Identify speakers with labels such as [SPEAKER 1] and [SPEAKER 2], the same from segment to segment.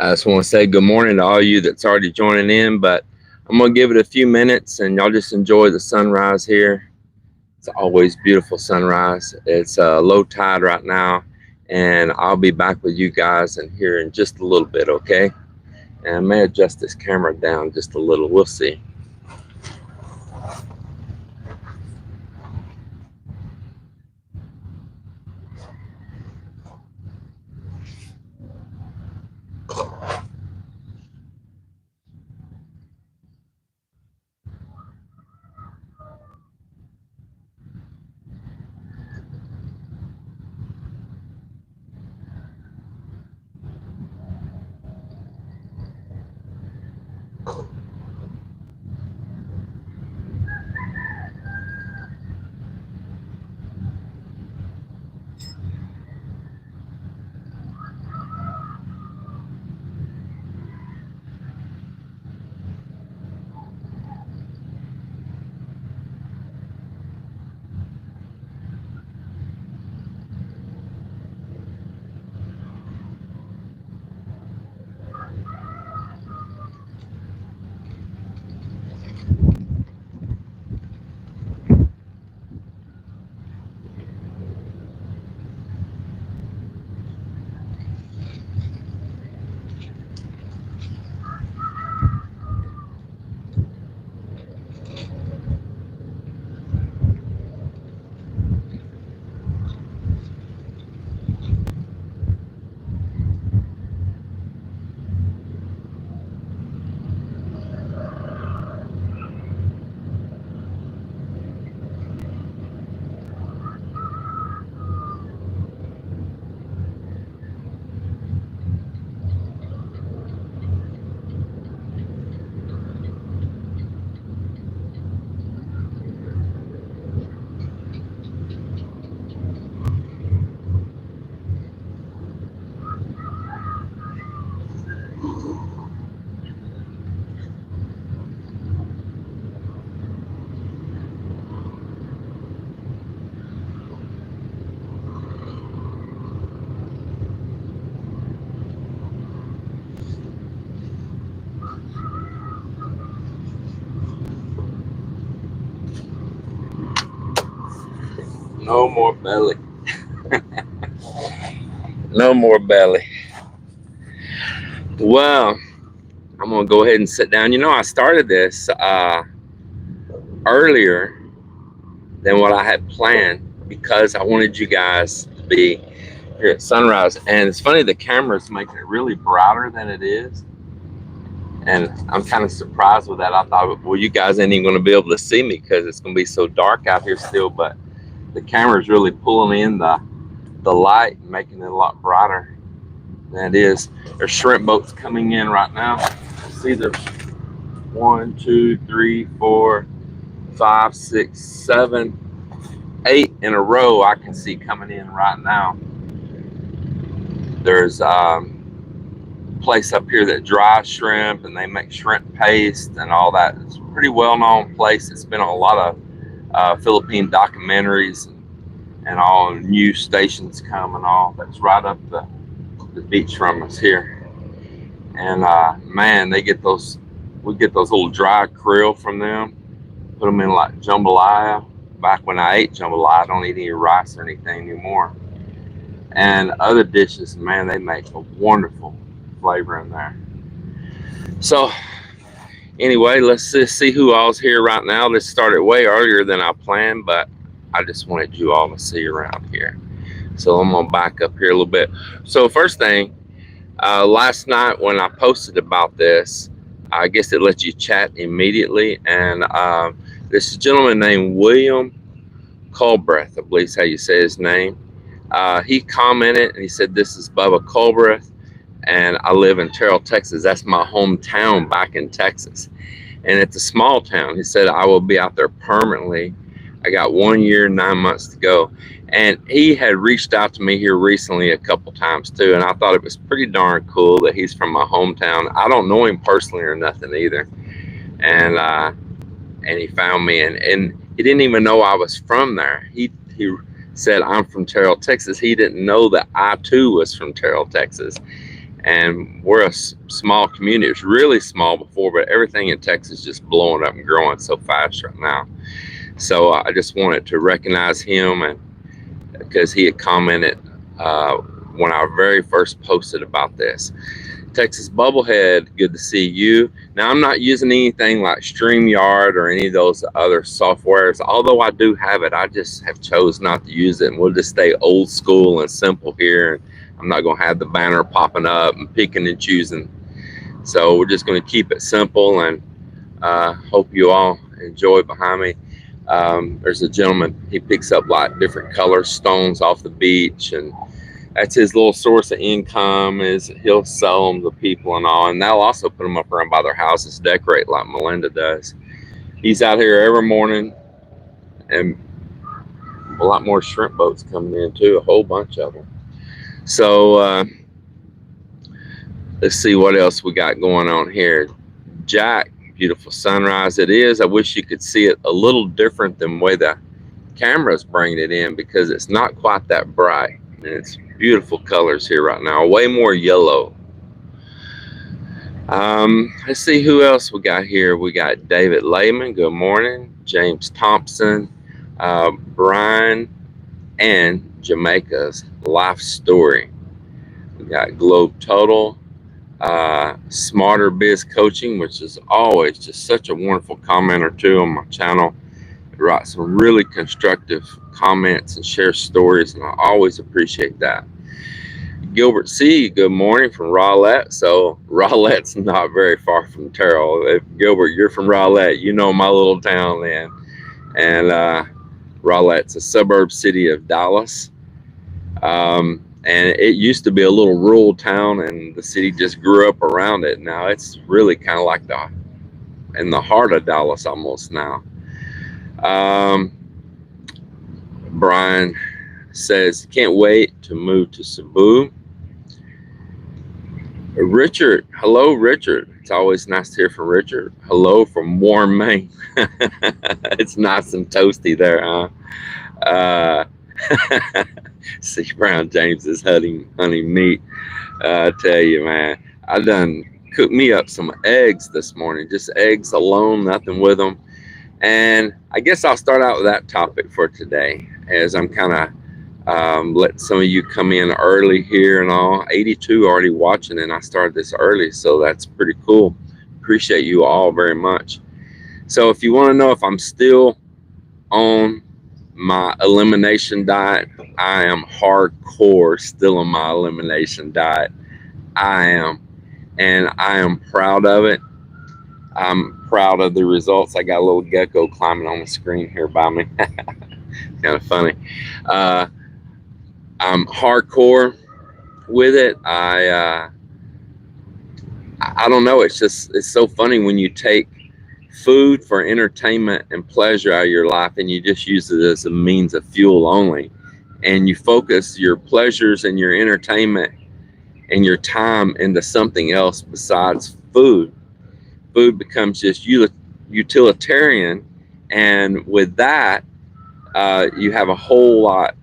[SPEAKER 1] I just want to say good morning to all you that's already joining in, but I'm going to give it a few minutes and y'all just enjoy the sunrise here. It's always beautiful sunrise. It's low tide right now, and I'll be back with you guys in here in just a little bit, okay? And I may adjust this camera down just a little. We'll see. No more belly. No more belly. Well, I'm gonna go ahead and sit down. You know, I started this earlier than what I had planned, because I wanted you guys to be here at sunrise. And it's funny, the camera's making it really brighter than it is. And I'm kind of surprised with that. I thought, well, you guys ain't even going to be able to see me because it's going to be so dark out here still. But the camera's really pulling in the light and making it a lot brighter than it is. There's shrimp boats coming in right now. See, there's 1, 2, 3, 4, 5, 6, 7, 8 in a row I can see coming in right now. There's place up here that dries shrimp, and they make shrimp paste and all that. It's a pretty well-known place. It's been on a lot of Philippine documentaries and all news stations come and all. That's right up the beach from us here. And man, we get those little dry krill from them, put them in like jambalaya. Back when I ate jambalaya, I don't eat any rice or anything anymore. And other dishes, man, they make a wonderful flavor in there. So anyway, let's just see who all's here right now. This started way earlier than I planned, but I just wanted you all to see around here. So I'm gonna back up here a little bit. So first thing, last night when I posted about this, I guess it lets you chat immediately, and this gentleman named William Culbreth, I believe is how you say his name. He commented and he said, "This is Bubba Culbreth, and I live in Terrell, Texas. That's my hometown back in Texas. And it's a small town." He said, "I will be out there permanently. I got 1 year, 9 months to go." And he had reached out to me here recently a couple times too, and I thought it was pretty darn cool that he's from my hometown. I don't know him personally or nothing either. And he found me, and he didn't even know I was from there. He said, "I'm from Terrell, Texas." He didn't know that I too was from Terrell, Texas. And we're a small community. It was really small before, but everything in Texas is just blowing up and growing so fast right now. So I just wanted to recognize him, and because he had commented when I very first posted about this. Texas Bubblehead, good to see you. Now, I'm not using anything like StreamYard or any of those other softwares, although I do have it. I just have chose not to use it, and we'll just stay old school and simple here. I'm not going to have the banner popping up and picking and choosing. So we're just going to keep it simple, and hope you all enjoy behind me. There's a gentleman, he picks up like different color stones off the beach, and that's his little source of income, is he'll sell them to people and all, and they'll also put them up around by their houses, decorate like Melinda does. He's out here every morning, and a lot more shrimp boats coming in too, a whole bunch of them. So let's see what else we got going on here. Jack, beautiful sunrise it is. I wish you could see it a little different than the way the camera's bringing it in, because it's not quite that bright, and it's beautiful colors here right now, way more yellow. Let's see who else we got here. We got David Lehman, good morning. James Thompson, Brian, and Jamaica's Life Story. We got Globe Total, Smarter Biz Coaching, which is always just such a wonderful commenter too on my channel. It writes some really constructive comments and shares stories, and I always appreciate that. Gilbert C, good morning from Rowlett. So Rowlett's not very far from Terrell. If Gilbert, you're from Rowlett, you know my little town then. And Rowlett's a suburb city of Dallas. And it used to be a little rural town, and the city just grew up around it. Now it's really kind of like in the heart of Dallas almost now. Brian says, can't wait to move to Cebu. Richard, hello Richard. It's always nice to hear from Richard. Hello from warm Maine. It's nice and toasty there, huh? See, Brown James is hunting meat. I tell you, man, I done cooked me up some eggs this morning, just eggs alone, nothing with them. And I guess I'll start out with that topic for today, as I'm kind of letting some of you come in early here and all. 82 already watching, and I started this early, so that's pretty cool. Appreciate you all very much. So if you want to know if I'm still on my elimination diet. I am hardcore still on my elimination diet. I am, and I am proud of it. I'm proud of the results. I got a little gecko climbing on the screen here by me. Kind of funny. Uh, I'm hardcore with it. I don't know. It's so funny when you take food for entertainment and pleasure out of your life and you just use it as a means of fuel only, and you focus your pleasures and your entertainment and your time into something else besides food. Food becomes just utilitarian, and with that, you have a whole lot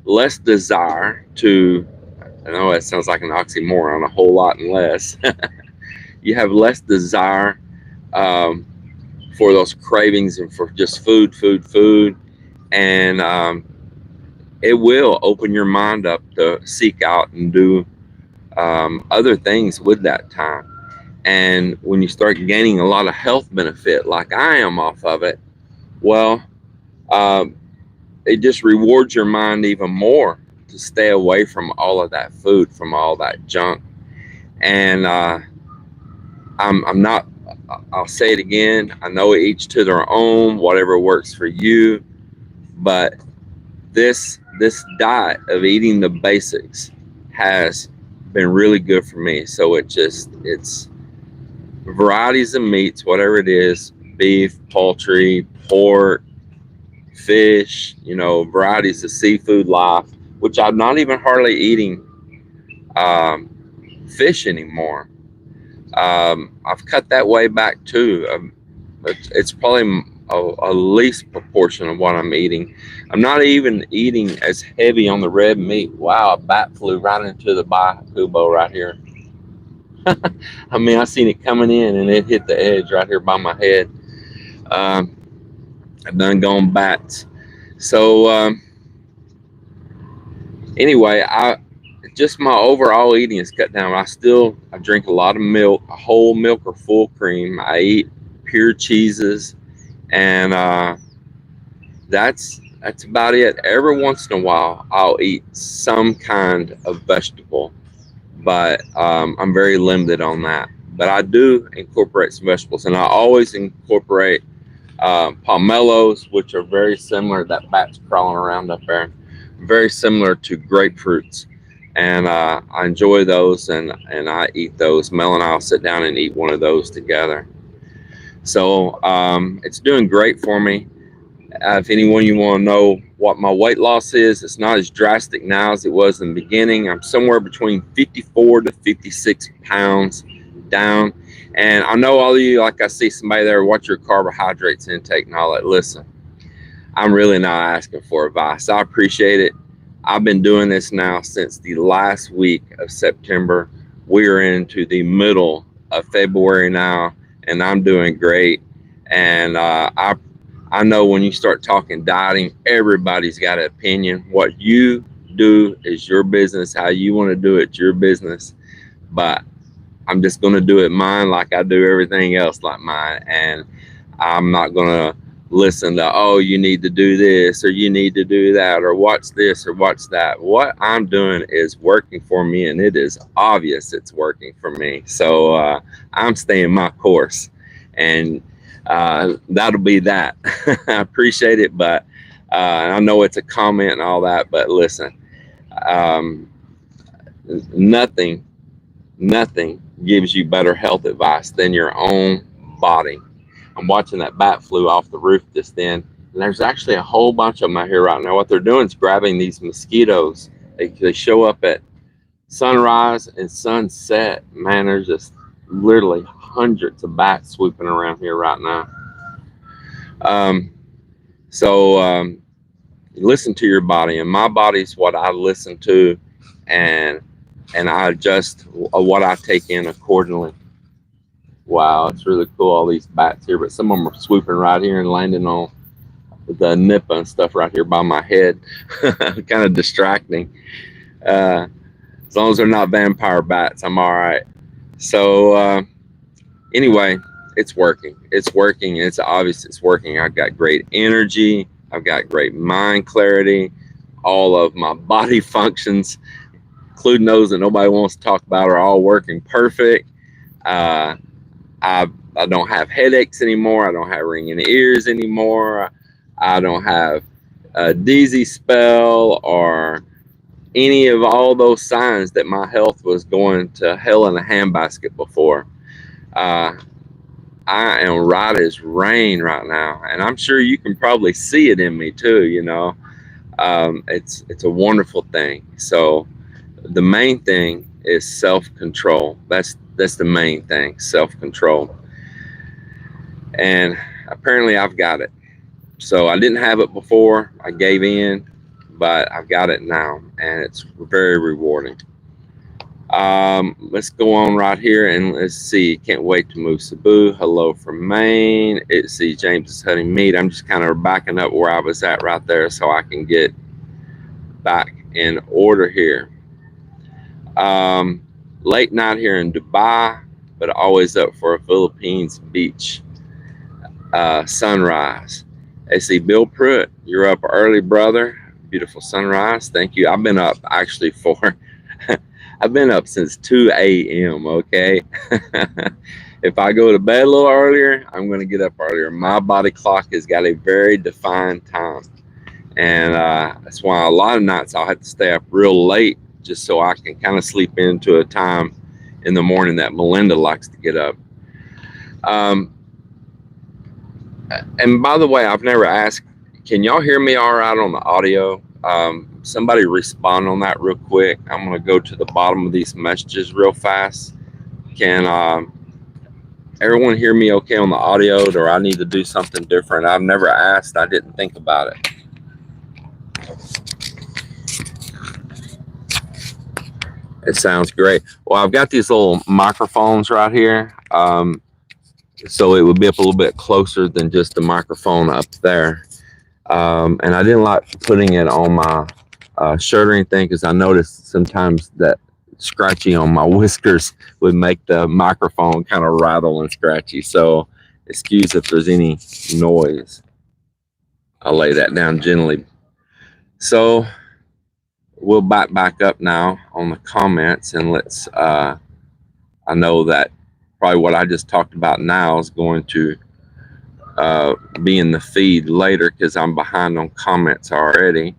[SPEAKER 1] less desire to. I know that sounds like an oxymoron. A whole lot and less. You have less desire um, for those cravings and for just food, and it will open your mind up to seek out and do other things with that time. And when you start gaining a lot of health benefit, like I am off of it, well, um, it just rewards your mind even more to stay away from all of that food, from all that junk. And I'm not. I'll say it again. I know each to their own, whatever works for you. But this diet of eating the basics has been really good for me. So it's varieties of meats, whatever it is, beef, poultry, pork, fish, varieties of seafood life, which I'm not even hardly eating um, fish anymore. I've cut that way back too. It's probably a least proportion of what I'm eating. I'm not even eating as heavy on the red meat. Wow, a bat flew right into the kubo right here. I mean, I seen it coming in and it hit the edge right here by my head. Um, I've done gone bats. So anyway, I just my overall eating is cut down. I drink a lot of milk, whole milk or full cream. I eat pure cheeses, and that's about it. Every once in a while, I'll eat some kind of vegetable, but I'm very limited on that. But I do incorporate some vegetables, and I always incorporate pomelos, which are very similar. That bat's crawling around up there, very similar to grapefruits, and I enjoy those, and I eat those. Mel and I'll sit down and eat one of those together. So it's doing great for me. If anyone you want to know what my weight loss is, it's not as drastic now as it was in the beginning. I'm somewhere between 54 to 56 pounds down. And I know all of you, like I see somebody there, what's your carbohydrates intake and all that. Listen, I'm really not asking for advice. I appreciate it. I've been doing this now since the last week of September. We're into the middle of February now, and I'm doing great. And I know when you start talking dieting, everybody's got an opinion. What you do is your business. How you want to do it, your business. But I'm just going to do it mine like I do everything else like mine. And I'm not going to listen to, oh, you need to do this or you need to do that or watch this or watch that. What I'm doing is working for me, and it is obvious it's working for me. So I'm staying my course. And that'll be that. I appreciate it, but I know it's a comment and all that, but listen, nothing gives you better health advice than your own body. I'm watching that bat flew off the roof just then, and there's actually a whole bunch of them out here right now. What they're doing is grabbing these mosquitoes. They show up at sunrise and sunset. Man, there's just literally hundreds of bats swooping around here right now. So listen to your body, and my body's what I listen to, and I adjust what I take in accordingly. Wow, it's really cool, all these bats here, but some of them are swooping right here and landing on the nipah and stuff right here by my head. Kind of distracting. As long as they're not vampire bats, I'm all right. So anyway, it's working. It's working. It's obvious it's working. I've got great energy. I've got great mind clarity. All of my body functions, including those that nobody wants to talk about, are all working perfect. Uh, I don't have headaches anymore. I don't have ringing ears anymore. I don't have a dizzy spell or any of all those signs that my health was going to hell in a handbasket before. Uh, I am right as rain right now, and I'm sure you can probably see it in me too. It's a wonderful thing. So the main thing is self-control. That's the main thing, self-control. And apparently I've got it. So I didn't have it before. I gave in, but I've got it now, and it's very rewarding. Let's go on right here and let's see. Can't wait to move Cebu. Hello from Maine. It's see James is hunting meat. I'm just kind of backing up where I was at right there so I can get back in order here. Late night here in Dubai, but always up for a Philippines beach sunrise. I see Bill Pruitt, you're up early, brother. Beautiful sunrise. Thank you. I've been up actually for I've been up since 2 a.m. Okay. If I go to bed a little earlier, I'm going to get up earlier. My body clock has got a very defined time, and that's why a lot of nights I'll have to stay up real late just so I can kind of sleep into a time in the morning that Melinda likes to get up. And by the way, I've never asked, can y'all hear me all right on the audio? Somebody respond on that real quick. I'm going to go to the bottom of these messages real fast. Can everyone hear me okay on the audio, or I need to do something different? I've never asked. I didn't think about it. It sounds great. Well, I've got these little microphones right here. So it would be up a little bit closer than just the microphone up there. And I didn't like putting it on my shirt or anything because I noticed sometimes that scratchy on my whiskers would make the microphone kind of rattle and scratchy. So excuse if there's any noise. I'll lay that down gently. So we'll back up now on the comments, and let's I know that probably what I just talked about now is going to be in the feed later because I'm behind on comments already.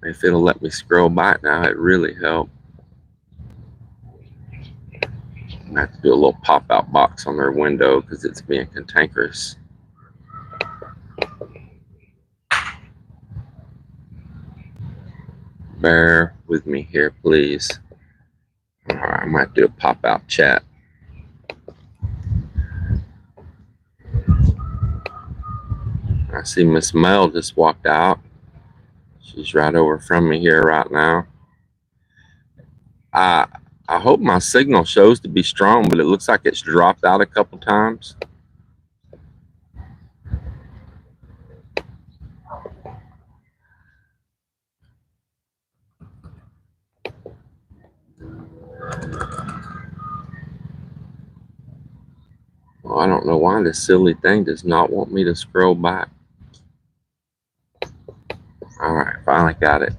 [SPEAKER 1] If it'll let me scroll back now, it really helped. I have to do a little pop-out box on their window because it's being cantankerous. Bear with me here, please. All right, I might do a pop-out chat. I see Miss Mel just walked out. She's right over from me here right now. I hope my signal shows to be strong, but it looks like it's dropped out a couple times. Well, I don't know why this silly thing does not want me to scroll back. All right, finally got it.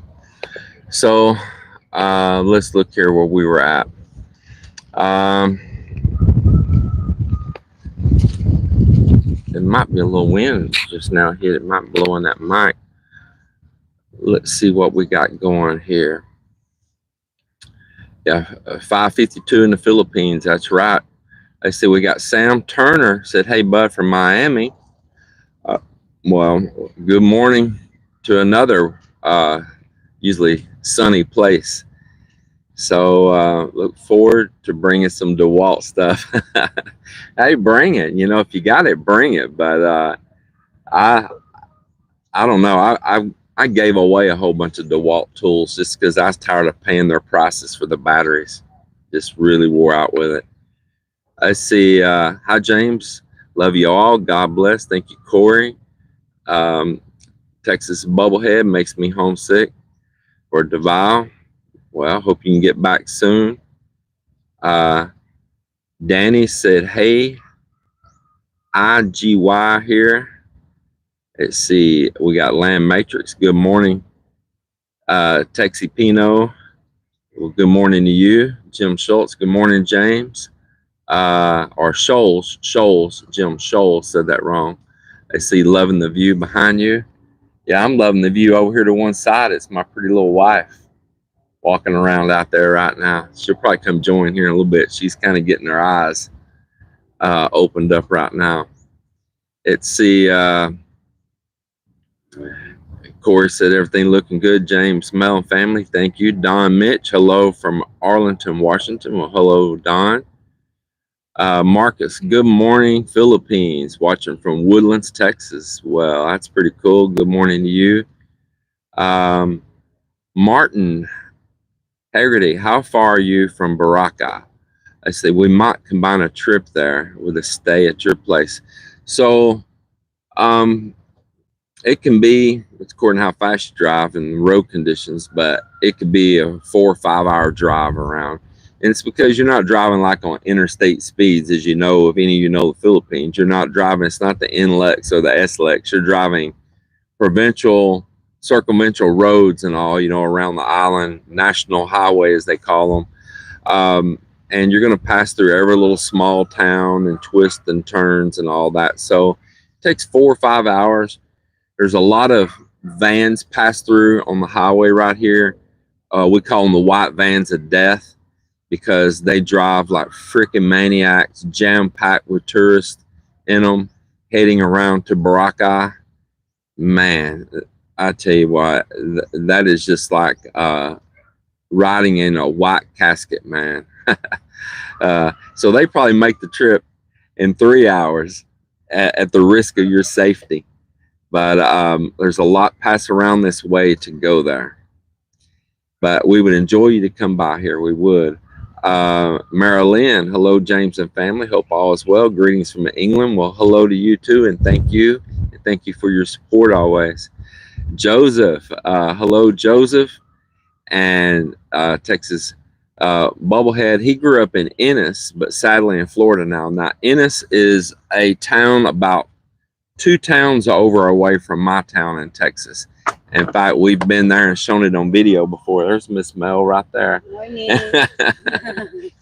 [SPEAKER 1] So let's look here where we were at. It might be a little wind just now here. It might blow in that mic. Let's see what we got going here. Yeah, 5:52 in the Philippines. That's right. I see we got Sam Turner said, "Hey, bud, from Miami." Well, good morning to another usually sunny place. So look forward to bringing some DeWalt stuff. Hey, bring it. You know, if you got it, bring it. But I don't know. I gave away a whole bunch of DeWalt tools just because I was tired of paying their prices for the batteries. Just really wore out with it. I see. Hi, James. Love you all. God bless. Thank you, Corey. Texas Bubblehead makes me homesick. Or Deval. Well, hope you can get back soon. Danny said, "Hey, IGY here. Let's see, we got Land Matrix. Good morning. Texie Pino. Well, good morning to you. Jim Schultz. Good morning, James. Or Scholes. Jim Scholes said that wrong. I see loving the view behind you. Yeah, I'm loving the view over here to one side. It's my pretty little wife walking around out there right now. She'll probably come join here in a little bit. She's kind of getting her eyes opened up right now. It's the Corey said everything looking good. James, Mel, and family, thank you. Don Mitch, hello from Arlington, Washington. Well, hello, Don. Marcus, good morning, Philippines. Watching from Woodlands, Texas. Well, that's pretty cool. Good morning to you. Martin Haggerty, how far are you from Baraka? I say we might combine a trip there with a stay at your place. So, it can be, it's according to how fast you drive and road conditions, but it could be a 4 or 5 hour drive around. And it's because you're not driving like on interstate speeds, as you know, if any of you know the Philippines. You're not driving, it's not the NLEX or the SLEX. You're driving provincial, circumventual roads and all, you know, around the island, national highway, as they call them. And you're going to pass through every little small town and twists and turns and all that. So it takes 4 or 5 hours. There's a lot of vans pass through on the highway right here. We call them the white vans of death because they drive like freaking maniacs, jam-packed with tourists in them, heading around to Boracay. Man, I tell you what, that is just like riding in a white casket, man. So they probably make the trip in 3 hours at the risk of your safety. But there's a lot pass around this way to go there. But we would enjoy you to come by here. We would. Marilyn, hello, James and family. Hope all is well. Greetings from England. Well, hello to you too, and thank you. And thank you for your support always. Joseph, hello, Joseph. And Texas Bubblehead. He grew up in Ennis, but sadly in Florida now. Now, Ennis is a town about 2 towns over away from my town in Texas. In fact, we've been there and shown it on video before. There's Miss Mel right there.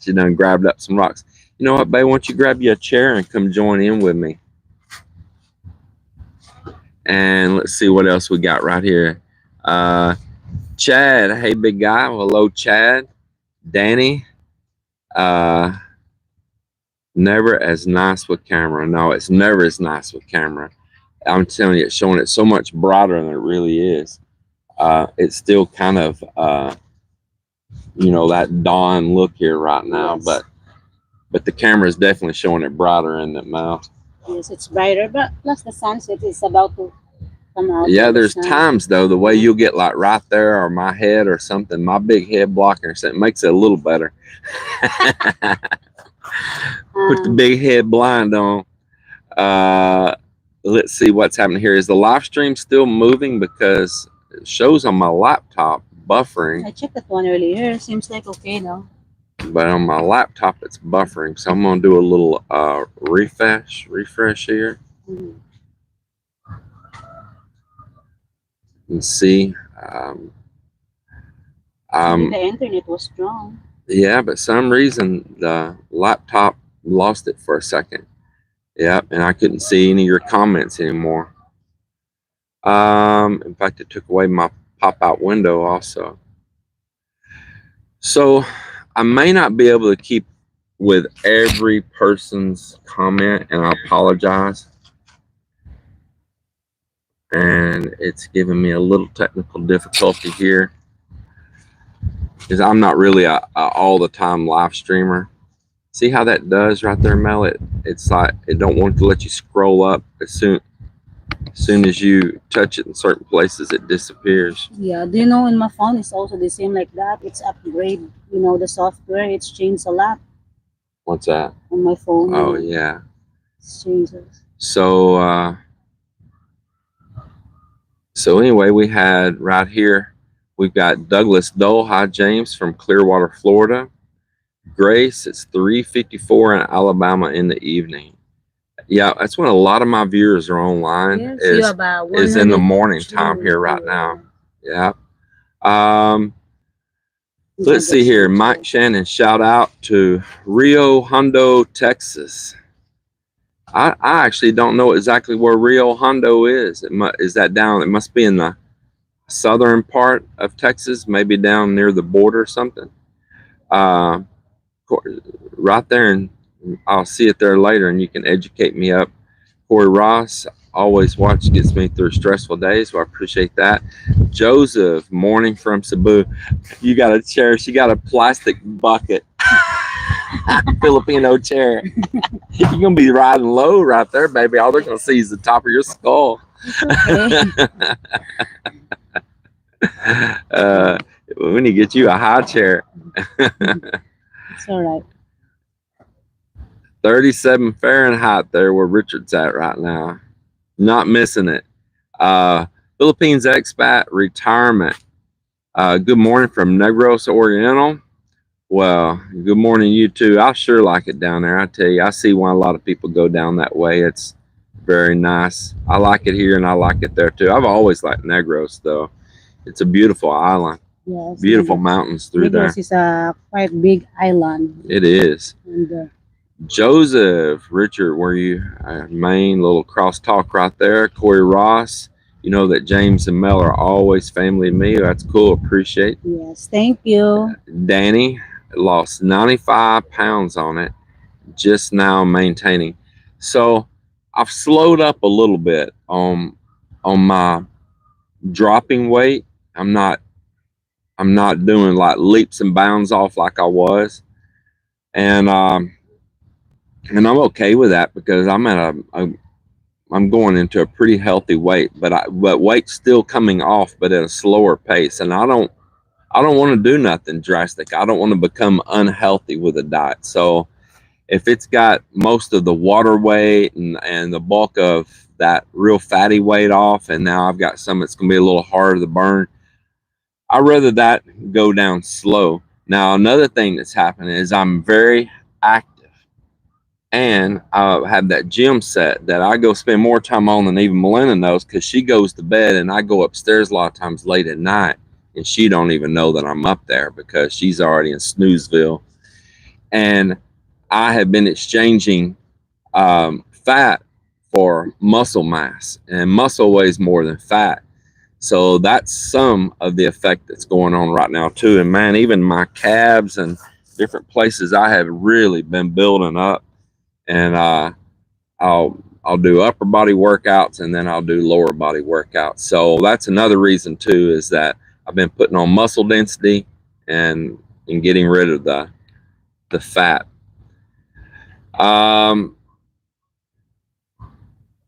[SPEAKER 1] She done grabbed up some rocks. You know what, babe? Why don't you grab you a chair and come join in with me? And let's see what else we got right here. Chad, hey, big guy. Well, hello, Chad. Danny. Never as nice with camera. No, it's never as nice with camera. I'm telling you, it's showing it so much brighter than it really is. It's still kind of, you know, that dawn look here right now, yes. But the camera is definitely showing it brighter in the mouth.
[SPEAKER 2] Yes, it's brighter, but plus the sunset is about to come out.
[SPEAKER 1] Yeah, there's times though, the way you'll get like right there or my head or something, my big head blocker or something makes it a little better. Put the big head blind on. Let's see what's happening here. Is the live stream still moving? Because it shows on my laptop buffering.
[SPEAKER 2] I checked that one earlier. Seems like okay now.
[SPEAKER 1] But on my laptop it's buffering. So I'm gonna do a little refresh here. And see.
[SPEAKER 2] The internet was strong.
[SPEAKER 1] Yeah, but some reason the laptop lost it for a second. Yeah, and I couldn't see any of your comments anymore. In fact, it took away my pop-out window also. So I may not be able to keep with every person's comment, and I apologize. And it's giving me a little technical difficulty here, because I'm not really a all the time live streamer. See how that does right there, Mel? It's like it don't want to let you scroll up as soon as you touch it in certain places, it disappears.
[SPEAKER 2] Yeah, do you know in my phone it's also the same like that? It's upgrade, you know, the software, it's changed a lot.
[SPEAKER 1] What's that?
[SPEAKER 2] On my phone.
[SPEAKER 1] Oh yeah.
[SPEAKER 2] It's changes.
[SPEAKER 1] So anyway, we had right here, we've got Douglas Dole. Hi, James, from Clearwater, Florida. Grace, it's 3:54 in Alabama in the evening. Yeah, that's when a lot of my viewers are online.
[SPEAKER 2] Yes, you have
[SPEAKER 1] Is in the
[SPEAKER 2] 100
[SPEAKER 1] morning time here right now. Yeah. Um, let's see here. Mike Shannon, shout out to Rio Hondo, Texas. I actually don't know exactly where Rio Hondo is. Is that down? It must be in the southern part of Texas, maybe down near the border or something. Uh, right there, and I'll see it there later, and you can educate me up. Corey Ross, always watch, gets me through stressful days, so I appreciate that. Joseph, morning from Cebu. You got a chair. She got a plastic bucket. Filipino chair. You're gonna be riding low right there, baby. All they're gonna see is the top of your skull. We need to get you a high chair.
[SPEAKER 2] It's all right.
[SPEAKER 1] 37 Fahrenheit there where Richard's at right now. Not missing it. Philippines expat retirement. Good morning from Negros Oriental. Well, good morning, you too. I sure like it down there. I tell you, I see why a lot of people go down that way. It's very nice. I like it here and I like it there too. I've always liked Negros though. It's a beautiful island.
[SPEAKER 2] Yes,
[SPEAKER 1] Beautiful mountains through there.
[SPEAKER 2] Negros is a quite big island.
[SPEAKER 1] It is.
[SPEAKER 2] And,
[SPEAKER 1] Joseph, Richard, were you Maine? Little crosstalk right there. Corey Ross, you know that James and Mel are always family to me. That's cool. Appreciate.
[SPEAKER 2] yes, thank you.
[SPEAKER 1] Danny lost 95 pounds on it, just now maintaining. So I've slowed up a little bit on my dropping weight. I'm not doing like leaps and bounds off like I was, and I'm okay with that because I'm at I'm going into a pretty healthy weight, but weight's still coming off, but at a slower pace, and I don't want to do nothing drastic. I don't want to become unhealthy with a diet. So if it's got most of the water weight and the bulk of that real fatty weight off, and now I've got some that's going to be a little harder to burn, I'd rather that go down slow. Now, another thing that's happening is I'm very active, and I have that gym set that I go spend more time on than even Melinda knows because she goes to bed and I go upstairs a lot of times late at night, and she don't even know that I'm up there because she's already in Snoozeville. And I have been exchanging fat for muscle mass, and muscle weighs more than fat. So that's some of the effect that's going on right now too. And man, even my calves and different places I have really been building up. And I'll do upper body workouts and then I'll do lower body workouts. So that's another reason too, is that I've been putting on muscle density and getting rid of the fat.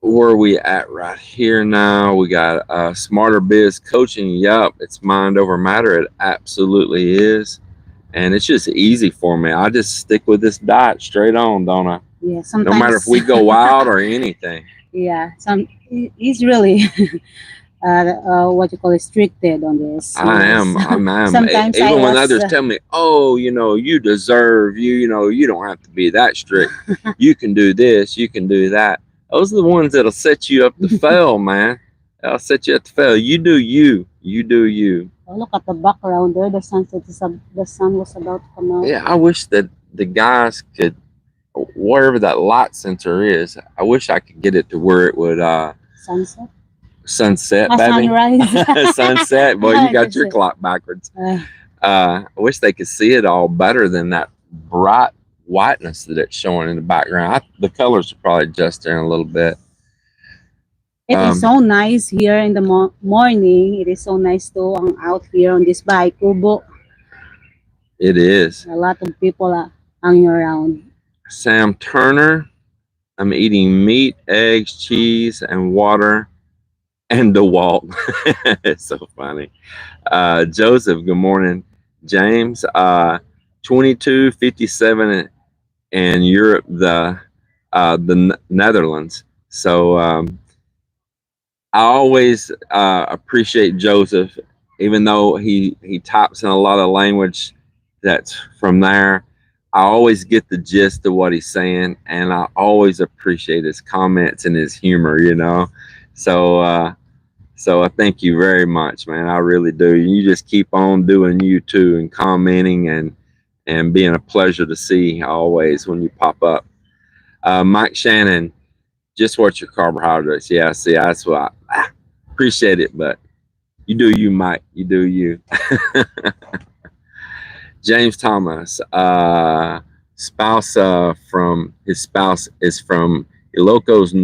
[SPEAKER 1] Where are we at right here now? We got Smarter Biz Coaching. Yup, it's mind over matter. It absolutely is. And it's just easy for me. I just stick with this diet straight on, don't I?
[SPEAKER 2] Yeah, sometimes.
[SPEAKER 1] No matter if we go wild or anything.
[SPEAKER 2] Yeah, he's really what you call restricted on this.
[SPEAKER 1] I am.
[SPEAKER 2] Sometimes
[SPEAKER 1] even when others tell me, "Oh, you deserve you don't have to be that strict. You can do this, you can do that." Those are the ones that'll set you up to fail, man. I'll set you up to fail. You do you. You do you.
[SPEAKER 2] Oh, look at the background there. The sun was about to come out.
[SPEAKER 1] Yeah, I wish that the guys could, wherever that light sensor is, I wish I could get it to where it would sunset, baby.
[SPEAKER 2] Sunrise.
[SPEAKER 1] Sunset. Boy, you got your clock backwards. I wish they could see it all better than that bright whiteness that it's showing in the background. The colors are probably adjusting a little bit.
[SPEAKER 2] It is so nice here in the morning. It is so nice to hang out here on this Bahay Kubo.
[SPEAKER 1] It is.
[SPEAKER 2] A lot of people are hanging around.
[SPEAKER 1] Sam Turner, I'm eating meat, eggs, cheese, and water, and DeWalt. It's so funny. Joseph, good morning. James, 2257 in Europe, the Netherlands. So I always appreciate Joseph, even though he types in a lot of language that's from there. I always get the gist of what he's saying, and I always appreciate his comments and his humor, you know. So I thank you very much, man. I really do. You just keep on doing you too, and commenting and being a pleasure to see always when you pop up. Mike Shannon, just watch your carbohydrates. Yeah, see, that's what I appreciate it, but you do you, Mike. You do you. James Thomas, spouse from his spouse is from Ilocos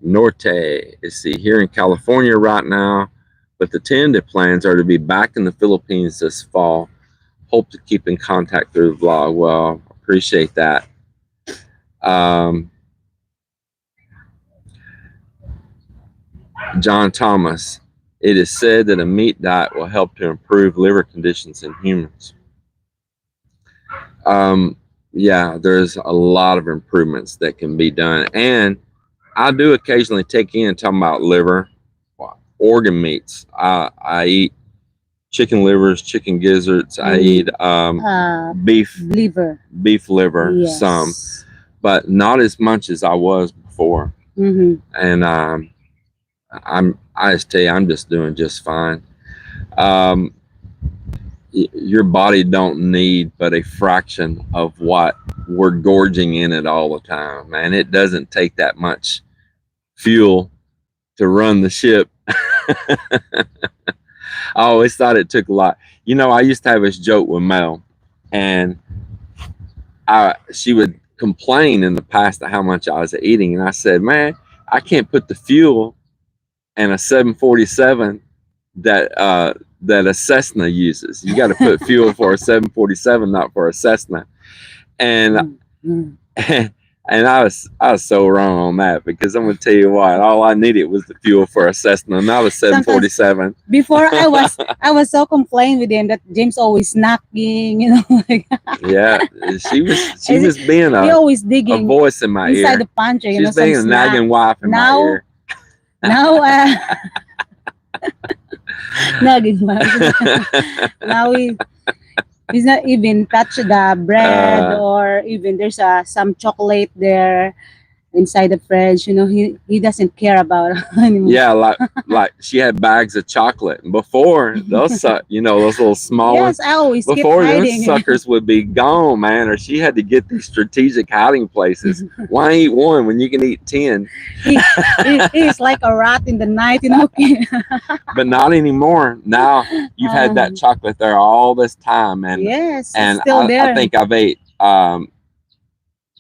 [SPEAKER 1] Norte. Is he here in California right now? But the tentative plans are to be back in the Philippines this fall. Hope to keep in contact through the vlog. Well, appreciate that. John Thomas, it is said that a meat diet will help to improve liver conditions in humans. Yeah, there's a lot of improvements that can be done. And I do occasionally take in, talking about liver, organ meats. I eat chicken livers, chicken gizzards. I eat beef liver,
[SPEAKER 2] Yes.
[SPEAKER 1] some, but not as much as I was before. And I just tell you, I'm just doing just fine. Your body don't need but a fraction of what we're gorging in it all the time, man. It doesn't take that much fuel to run the ship. I always thought it took a lot. You know, I used to have this joke with Mel, and she would complain in the past of how much I was eating, and I said, man, I can't put the fuel in a 747 that a Cessna uses. You got to put fuel for a 747, not for a Cessna. And and I was so wrong on that, because I'm gonna tell you what, all I needed was the fuel for a Cessna, not a 747.
[SPEAKER 2] Before I was so complaining with him that James always knocking, you know, like
[SPEAKER 1] Yeah, she was being
[SPEAKER 2] he always digging
[SPEAKER 1] a voice in my
[SPEAKER 2] inside
[SPEAKER 1] ear.
[SPEAKER 2] the pantry, you
[SPEAKER 1] She's
[SPEAKER 2] know,
[SPEAKER 1] being
[SPEAKER 2] some
[SPEAKER 1] a nagging wife in my ear.
[SPEAKER 2] Now nagging wife. Now he's not even touch the bread, or even there's some chocolate there inside the fridge. You know, he doesn't care about it anymore.
[SPEAKER 1] Yeah, like she had bags of chocolate before. Those you know, those little small
[SPEAKER 2] Yes,
[SPEAKER 1] ones.
[SPEAKER 2] I always keep
[SPEAKER 1] Before those
[SPEAKER 2] hiding.
[SPEAKER 1] suckers would be gone, man, or she had to get these strategic hiding places. Why eat one when you can eat 10?
[SPEAKER 2] He's like a rat in the night, you know.
[SPEAKER 1] But not anymore. Now you've had that chocolate there all this time, and
[SPEAKER 2] yes,
[SPEAKER 1] and
[SPEAKER 2] it's still there.
[SPEAKER 1] I think I've ate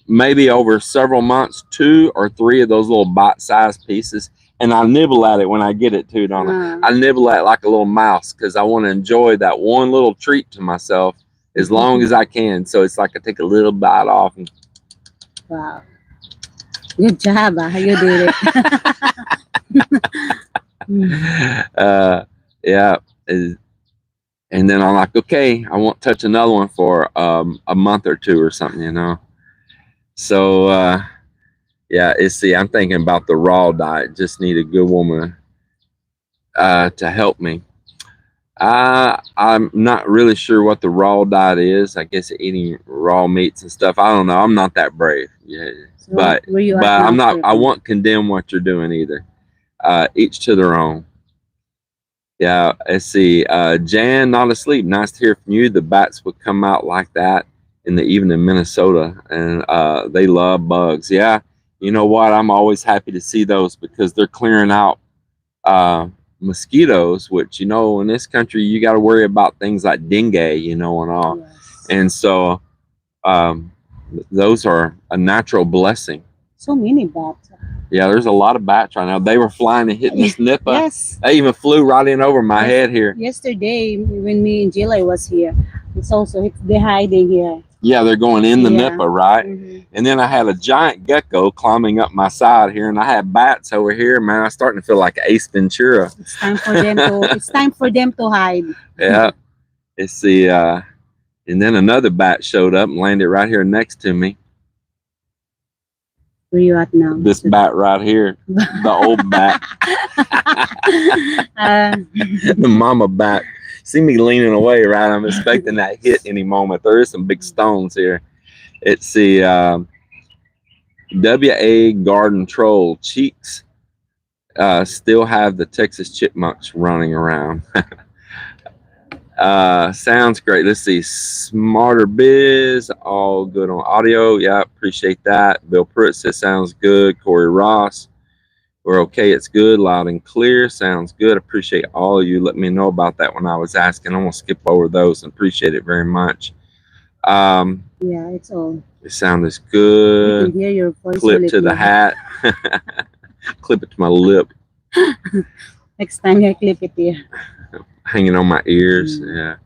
[SPEAKER 1] maybe over several months 2 or 3 of those little bite-sized pieces, and I nibble at it when I get it too, don't I? I nibble at it like a little mouse, because I want to enjoy that one little treat to myself as long as I can. So it's like I take a little bite off. And
[SPEAKER 2] wow, good job, you did
[SPEAKER 1] it. Yeah, and then I'm like, okay, I won't touch another one for a month or 2 or something, you know. So yeah, I'm thinking about the raw diet. Just need a good woman to help me. I'm not really sure what the raw diet is. I guess eating raw meats and stuff. I don't know. I'm not that brave. Yeah,
[SPEAKER 2] So
[SPEAKER 1] but I'm not. I won't condemn what you're doing either. Each to their own. Yeah, let's see. Jan, not asleep. Nice to hear from you. The bats would come out like that in the evening in Minnesota, and they love bugs. Yeah, you know what? I'm always happy to see those, because they're clearing out mosquitoes, which, you know, in this country you got to worry about things like dengue, you know, and all. Yes. And so those are a natural blessing.
[SPEAKER 2] So many bats.
[SPEAKER 1] Yeah, there's a lot of bats right now. They were flying and hitting this nippa.
[SPEAKER 2] Yes.
[SPEAKER 1] They even flew right in over my head here.
[SPEAKER 2] Yesterday, when me and Jilly was here, they're hiding here.
[SPEAKER 1] Yeah, they're going in the nippa, right? And then I had a giant gecko climbing up my side here, and I had bats over here. Man, I'm starting to feel like Ace Ventura.
[SPEAKER 2] It's time for them to. It's time for them to hide.
[SPEAKER 1] Yeah, it's the. And then another bat showed up and landed right here next to me.
[SPEAKER 2] Where you at now?
[SPEAKER 1] This bat right here, the old bat, the mama bat. See me leaning away, right? I'm expecting that hit any moment. There is some big stones here. It's the WA Garden Troll Cheeks. Still have the Texas chipmunks running around. Sounds great. Let's see. Smarter Biz, all good on audio. Yeah, appreciate that. Bill Pruitt says sounds good. Corey Ross, we're okay. It's good, loud and clear. Sounds good. Appreciate all of you. Let me know about that when I was asking. I'm gonna skip over those and appreciate it very much.
[SPEAKER 2] Yeah, it's all.
[SPEAKER 1] The sound is
[SPEAKER 2] I
[SPEAKER 1] good.
[SPEAKER 2] can hear your voice
[SPEAKER 1] Clip
[SPEAKER 2] really
[SPEAKER 1] to the
[SPEAKER 2] clear.
[SPEAKER 1] hat. Clip it to my lip.
[SPEAKER 2] Next time I clip it here.
[SPEAKER 1] Hanging on my ears. Yeah.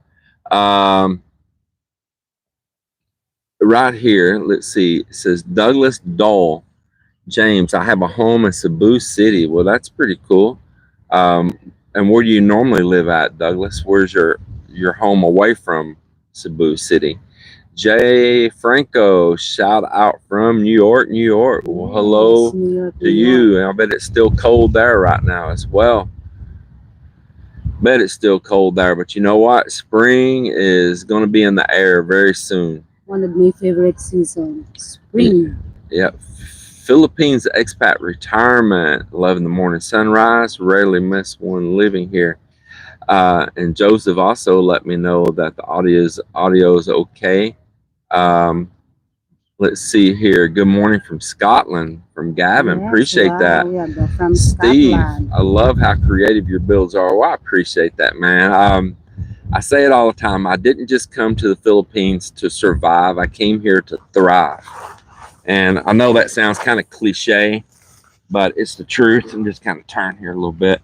[SPEAKER 1] Right here, let's see. It says Douglas Dole James. I have a home in Cebu City. Well, that's pretty cool. And where do you normally live at, Douglas? Where's your home away from Cebu City? Jay Franco, shout out from New York, New York. Well, hello
[SPEAKER 2] Yes, New York,
[SPEAKER 1] to
[SPEAKER 2] New
[SPEAKER 1] you.
[SPEAKER 2] York.
[SPEAKER 1] And I bet it's still cold there right now as well. Bet it's still cold there, but you know what? Spring is going to be in the air very soon.
[SPEAKER 2] One of my favorite seasons, spring.
[SPEAKER 1] Yep. Philippines expat retirement. 11 in the morning sunrise. Rarely miss one living here. And Joseph also let me know that the audio is okay. Let's see here. Good morning from Scotland, from Gavin.
[SPEAKER 2] Yes,
[SPEAKER 1] Appreciate
[SPEAKER 2] wow,
[SPEAKER 1] that.
[SPEAKER 2] yeah, they're from
[SPEAKER 1] Steve,
[SPEAKER 2] Scotland.
[SPEAKER 1] I love how creative your builds are. Well, I appreciate that, man. I say it all the time. I didn't just come to the Philippines to survive. I came here to thrive. And I know that sounds kind of cliche, but it's the truth. I'm just kind of turn here a little bit.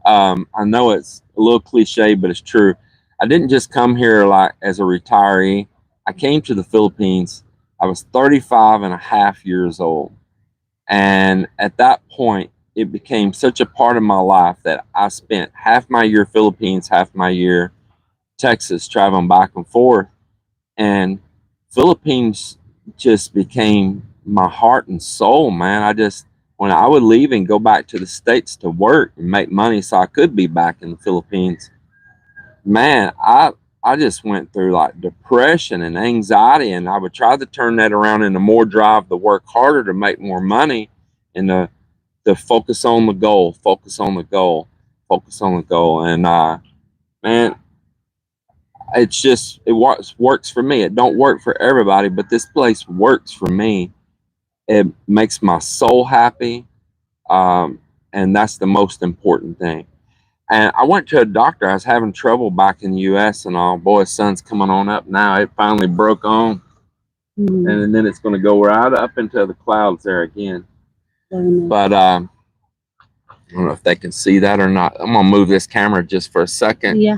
[SPEAKER 1] I know it's a little cliche, but it's true. I didn't just come here like as a retiree. I came to the Philippines. I was 35 and a half years old. And at that point, it became such a part of my life that I spent half my year Philippines, half my year Texas, traveling back and forth. And Philippines just became my heart and soul, man. When I would leave and go back to the States to work and make money so I could be back in the Philippines, man, I just went through like depression and anxiety, and I would try to turn that around into more drive to work harder to make more money and to focus on the goal, focus on the goal, focus on the goal. And man, it works for me. It don't work for everybody, but this place works for me. It makes my soul happy, and that's the most important thing. And I went to a doctor. I was having trouble back in the U.S. and all. Boy, sun's coming on up now. It finally broke on, and then it's going to go right up into the clouds there again. But I don't know if they can see that or not. I'm going to move this camera just for a second.
[SPEAKER 2] Yeah.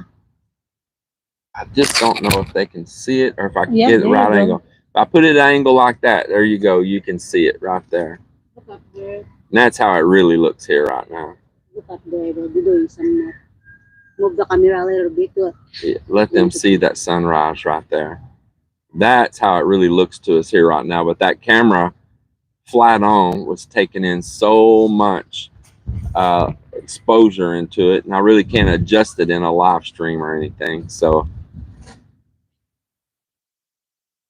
[SPEAKER 1] I just don't know if they can see it or if I can
[SPEAKER 2] Yeah,
[SPEAKER 1] get it
[SPEAKER 2] there
[SPEAKER 1] right
[SPEAKER 2] you
[SPEAKER 1] angle.
[SPEAKER 2] go.
[SPEAKER 1] If I put it at an angle like that, there you go. You can see it right there.
[SPEAKER 2] Look up there.
[SPEAKER 1] And that's how it really looks here right now.
[SPEAKER 2] Look up there. They're doing some. Move the camera a little bit.
[SPEAKER 1] Yeah, let them see that sunrise right there. That's how it really looks to us here right now. But that camera flat on was taking in so much exposure into it, and I really can't adjust it in a live stream or anything. So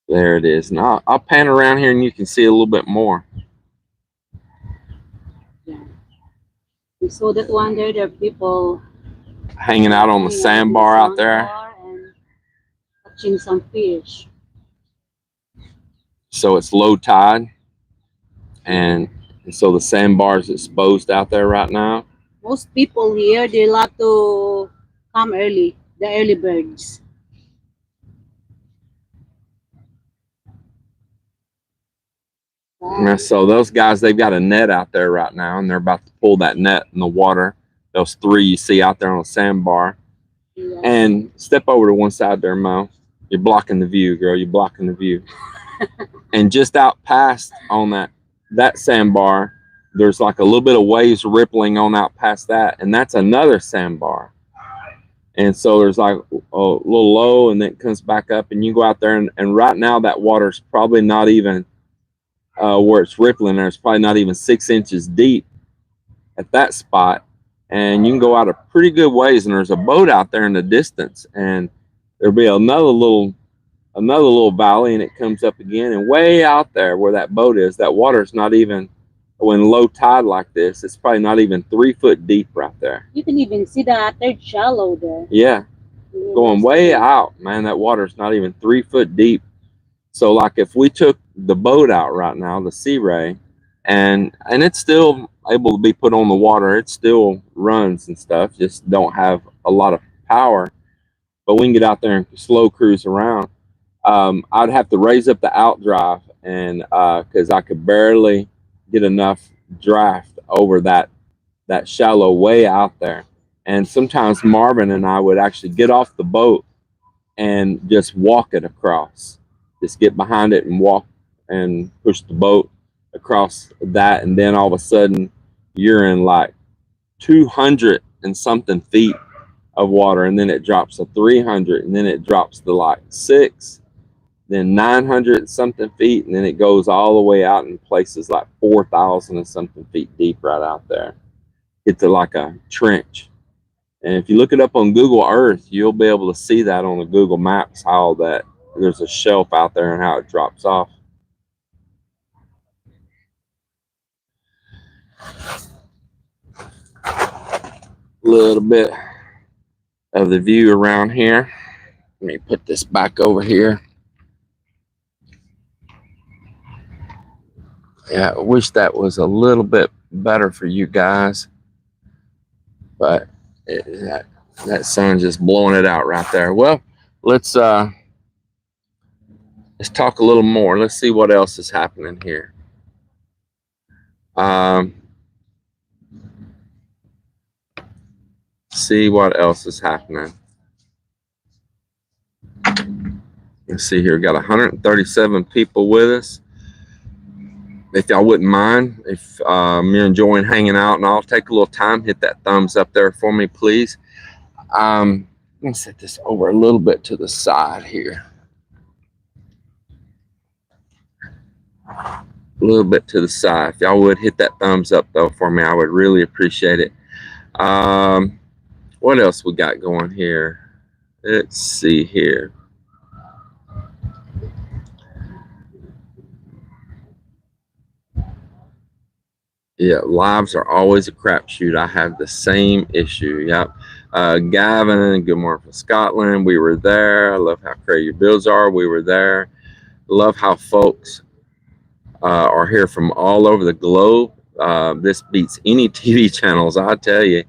[SPEAKER 1] there it is. Now I'll pan around here and you can see a little bit more.
[SPEAKER 2] Yeah. We saw that one there. There are people
[SPEAKER 1] Hanging out on the sandbar out there.
[SPEAKER 2] And catching some fish.
[SPEAKER 1] So it's low tide, and so the sandbar is exposed out there right now.
[SPEAKER 2] Most people here, they love to come early, the early birds.
[SPEAKER 1] Yeah, so those guys, they've got a net out there right now, and they're about to pull that net in the water. Those three you see out there on the sandbar. Yeah. And step over to one side there, Mo. You're blocking the view, girl. You're blocking the view. And just out past on that sandbar, there's like a little bit of waves rippling on out past that, and that's another sandbar. And so there's like a little low, and then it comes back up, and you go out there, and right now that water's probably not even where it's rippling there. It's probably not even 6 inches deep at that spot. and you can go out a pretty good ways, and there's a boat out there in the distance, and there'll be another little valley, and it comes up again, and way out there where that boat is, that water's not even, when low tide like this, it's probably not even 3 foot deep right there.
[SPEAKER 2] You can even see the third shallow there.
[SPEAKER 1] Yeah, going way out, man. That water's not even 3 foot deep. So like if we took the boat out right now, the Sea Ray, and it's still able to be put on the water, it still runs and stuff, just don't have a lot of power, but we can get out there and slow cruise around. I'd have to raise up the outdrive, and because I could barely get enough draft over that shallow way out there. And sometimes Marvin and I would actually get off the boat and just walk it across. Just get behind it and walk and push the boat across that, and then all of a sudden you're in like 200 and something feet of water, and then it drops to 300, and then it drops to like 6, then 900 and something feet, and then it goes all the way out in places like 4,000 and something feet deep right out there. It's like a trench. And if you look it up on Google Earth, you'll be able to see that on the Google Maps, how that there's a shelf out there and how it drops off. A little bit of the view around here. Let me put this back over here. Yeah, I wish that was a little bit better for you guys, but that sun's just blowing it out right there. Well, let's talk a little more. Let's see what else is happening here. See what else is happening. Let's see here. We got 137 people with us. If y'all wouldn't mind, if you're enjoying hanging out, and I'll take a little time, hit that thumbs up there for me, please. I'm gonna set this over a little bit to the side here. A little bit to the side. If y'all would hit that thumbs up though for me, I would really appreciate it. What else we got going here? Let's see here. Yeah, lives are always a crapshoot. I have the same issue. Yep. Gavin, good morning from Scotland. We were there. I love how crazy your bills are. We were there. Love how folks are here from all over the globe. This beats any TV channels, I tell you.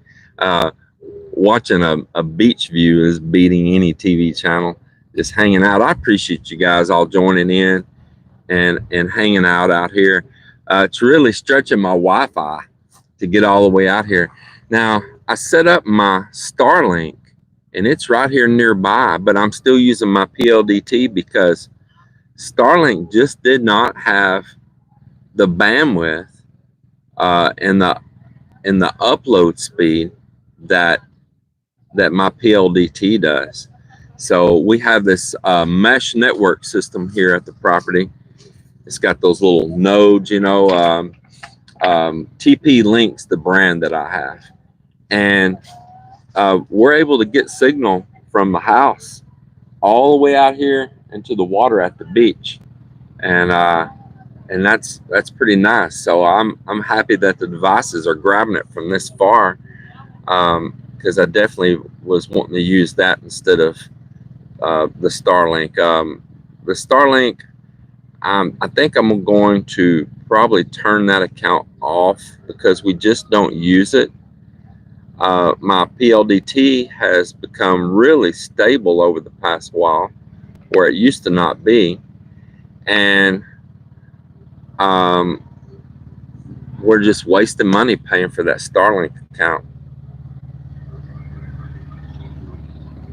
[SPEAKER 1] Watching a beach view is beating any TV channel. Just hanging out. I appreciate you guys all joining in and hanging out here. It's really stretching my Wi-Fi to get all the way out here. Now, I set up my Starlink, and it's right here nearby, but I'm still using my PLDT because Starlink just did not have the bandwidth and the upload speed that my PLDT does. So we have this mesh network system here at the property. It's got those little nodes, you know. TP Link's the brand that I have, and we're able to get signal from the house all the way out here into the water at the beach, and that's pretty nice. So I'm happy that the devices are grabbing it from this far, because I definitely was wanting to use that instead of the Starlink. The Starlink, I think I'm going to probably turn that account off because we just don't use it. My PLDT has become really stable over the past while, where it used to not be, and we're just wasting money paying for that Starlink account.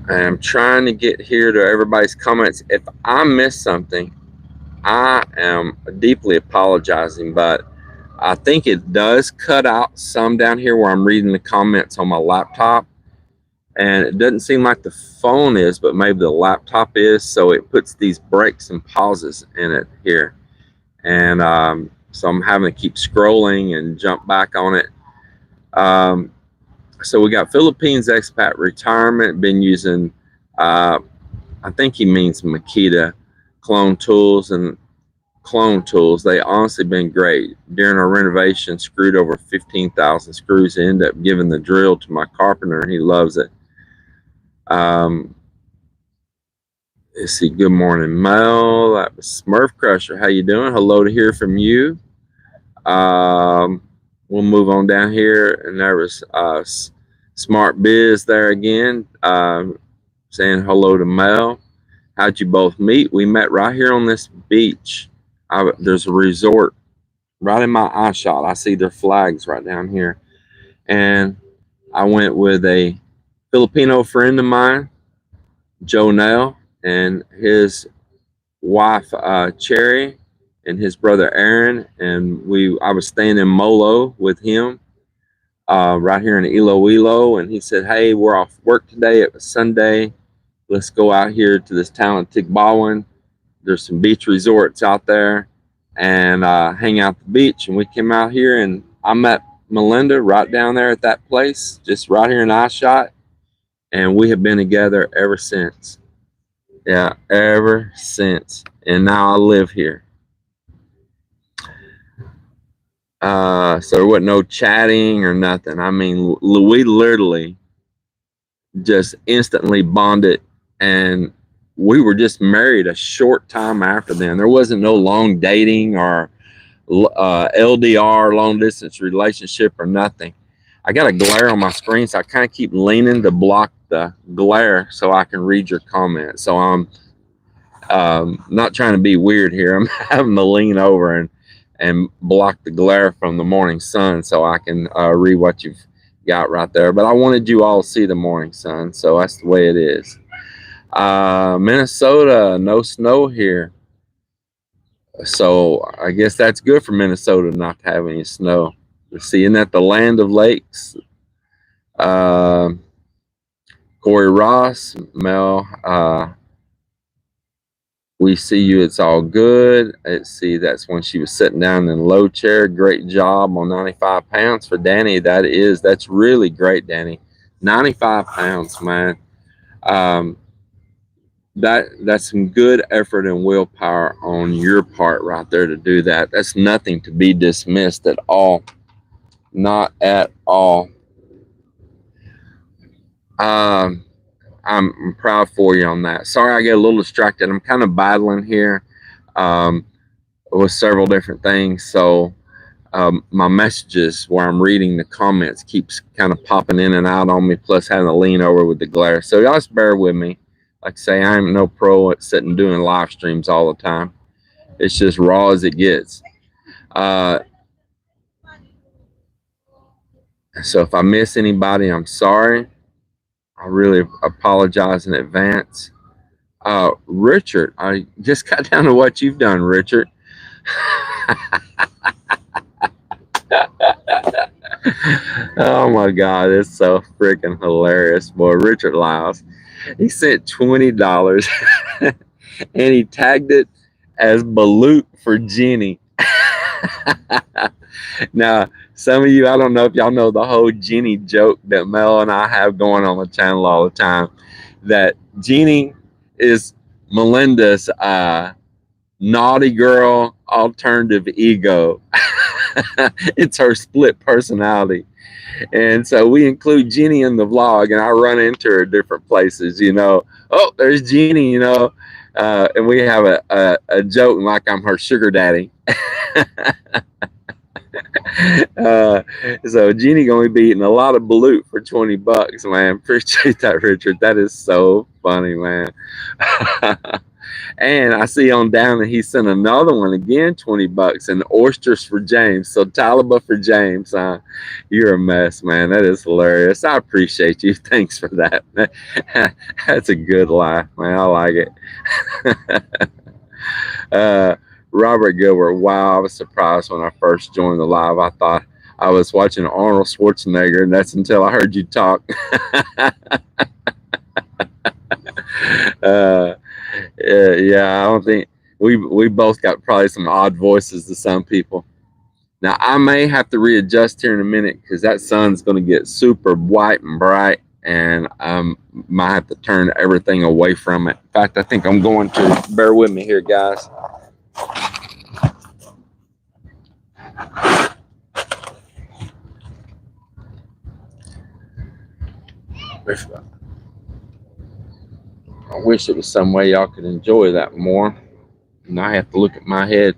[SPEAKER 1] I'm trying to get here to everybody's comments. If I miss something, I am deeply apologizing, but I think it does cut out some down here where I'm reading the comments on my laptop, and it doesn't seem like the phone is, but maybe the laptop is, so it puts these breaks and pauses in it here, and so I'm having to keep scrolling and jump back on it. So we got Philippines expat retirement. Been using, I think he means Makita clone tools and clone tools. They honestly been great. During our renovation, screwed over 15,000 screws. I ended up giving the drill to my carpenter, and he loves it. Um, let's see. Good morning, Mel. That was Smurf Crusher. How you doing? Hello to hear from you. Um, we'll move on down here, and there was Smart Biz there again, saying hello to Mel. How'd you both meet? We met right here on this beach. There's a resort right in my eye shot. I see their flags right down here. And I went with a Filipino friend of mine, Joe Nell, and his wife, Cherry, and his brother, Aaron. And I was staying in Molo with him right here in Iloilo. And he said, hey, we're off work today. It was Sunday. Let's go out here to this town of Tigbawan. There's some beach resorts out there, and hang out the beach. And we came out here, and I met Melinda right down there at that place, just right here in eyeshot. And we have been together ever since. Yeah, ever since. And now I live here. So there wasn't no chatting or nothing. I mean, we literally just instantly bonded, and we were just married a short time after then. There wasn't no long dating or LDR, long distance relationship, or nothing. I got a glare on my screen, so I kind of keep leaning to block the glare so I can read your comments. So I'm not trying to be weird here. I'm having to lean over and block the glare from the morning sun so I can read what you've got right there. But I wanted you all to see the morning sun, so that's the way it is. Minnesota, no snow here. So I guess that's good for Minnesota not to have any snow. Let's see, isn't that the land of lakes? Corey Ross, Mel, we see you, it's all good. Let's see, that's when she was sitting down in a low chair. Great job on 95 pounds for Danny. That's really great, Danny. 95 pounds, man. That's some good effort and willpower on your part right there to do that. That's nothing to be dismissed at all. Not at all. I'm proud for you on that. Sorry I get a little distracted. I'm kind of battling here with several different things. So my messages where I'm reading the comments keeps kind of popping in and out on me, plus having to lean over with the glare. So y'all just bear with me. Like I say, I'm no pro at sitting doing live streams all the time. It's just raw as it gets. So if I miss anybody, I'm sorry. I really apologize in advance. Richard, I just got down to what you've done, Richard. Oh my God, it's so freaking hilarious. Boy, Richard Lyles, he sent $20 and he tagged it as Balut for Jenny. Now, some of you, I don't know if y'all know the whole Jenny joke that Mel and I have going on the channel all the time. That Jenny is Melinda's naughty girl alternative ego. It's her split personality. And so we include Jenny in the vlog, and I run into her different places, you know. Oh, there's Jenny, you know. And we have a joke like I'm her sugar daddy. So Jeannie gonna be eating a lot of balut for $20, man. Appreciate that, Richard. That is so funny, man. And I see on down that he sent another one again, $20, and oysters for James. So Taliba for James. You're a mess, man. That is hilarious. I appreciate you. Thanks for that. That's a good laugh, man. I like it. Robert Gilbert, wow, I was surprised when I first joined the live. I thought I was watching Arnold Schwarzenegger, and that's until I heard you talk. Yeah, I don't think we both got probably some odd voices to some people. Now I may have to readjust here in a minute because that sun's going to get super white and bright, and might have to turn everything away from it. In fact, I think I'm going to. Bear with me here, guys. I wish it was some way y'all could enjoy that more, and I have to look at my head.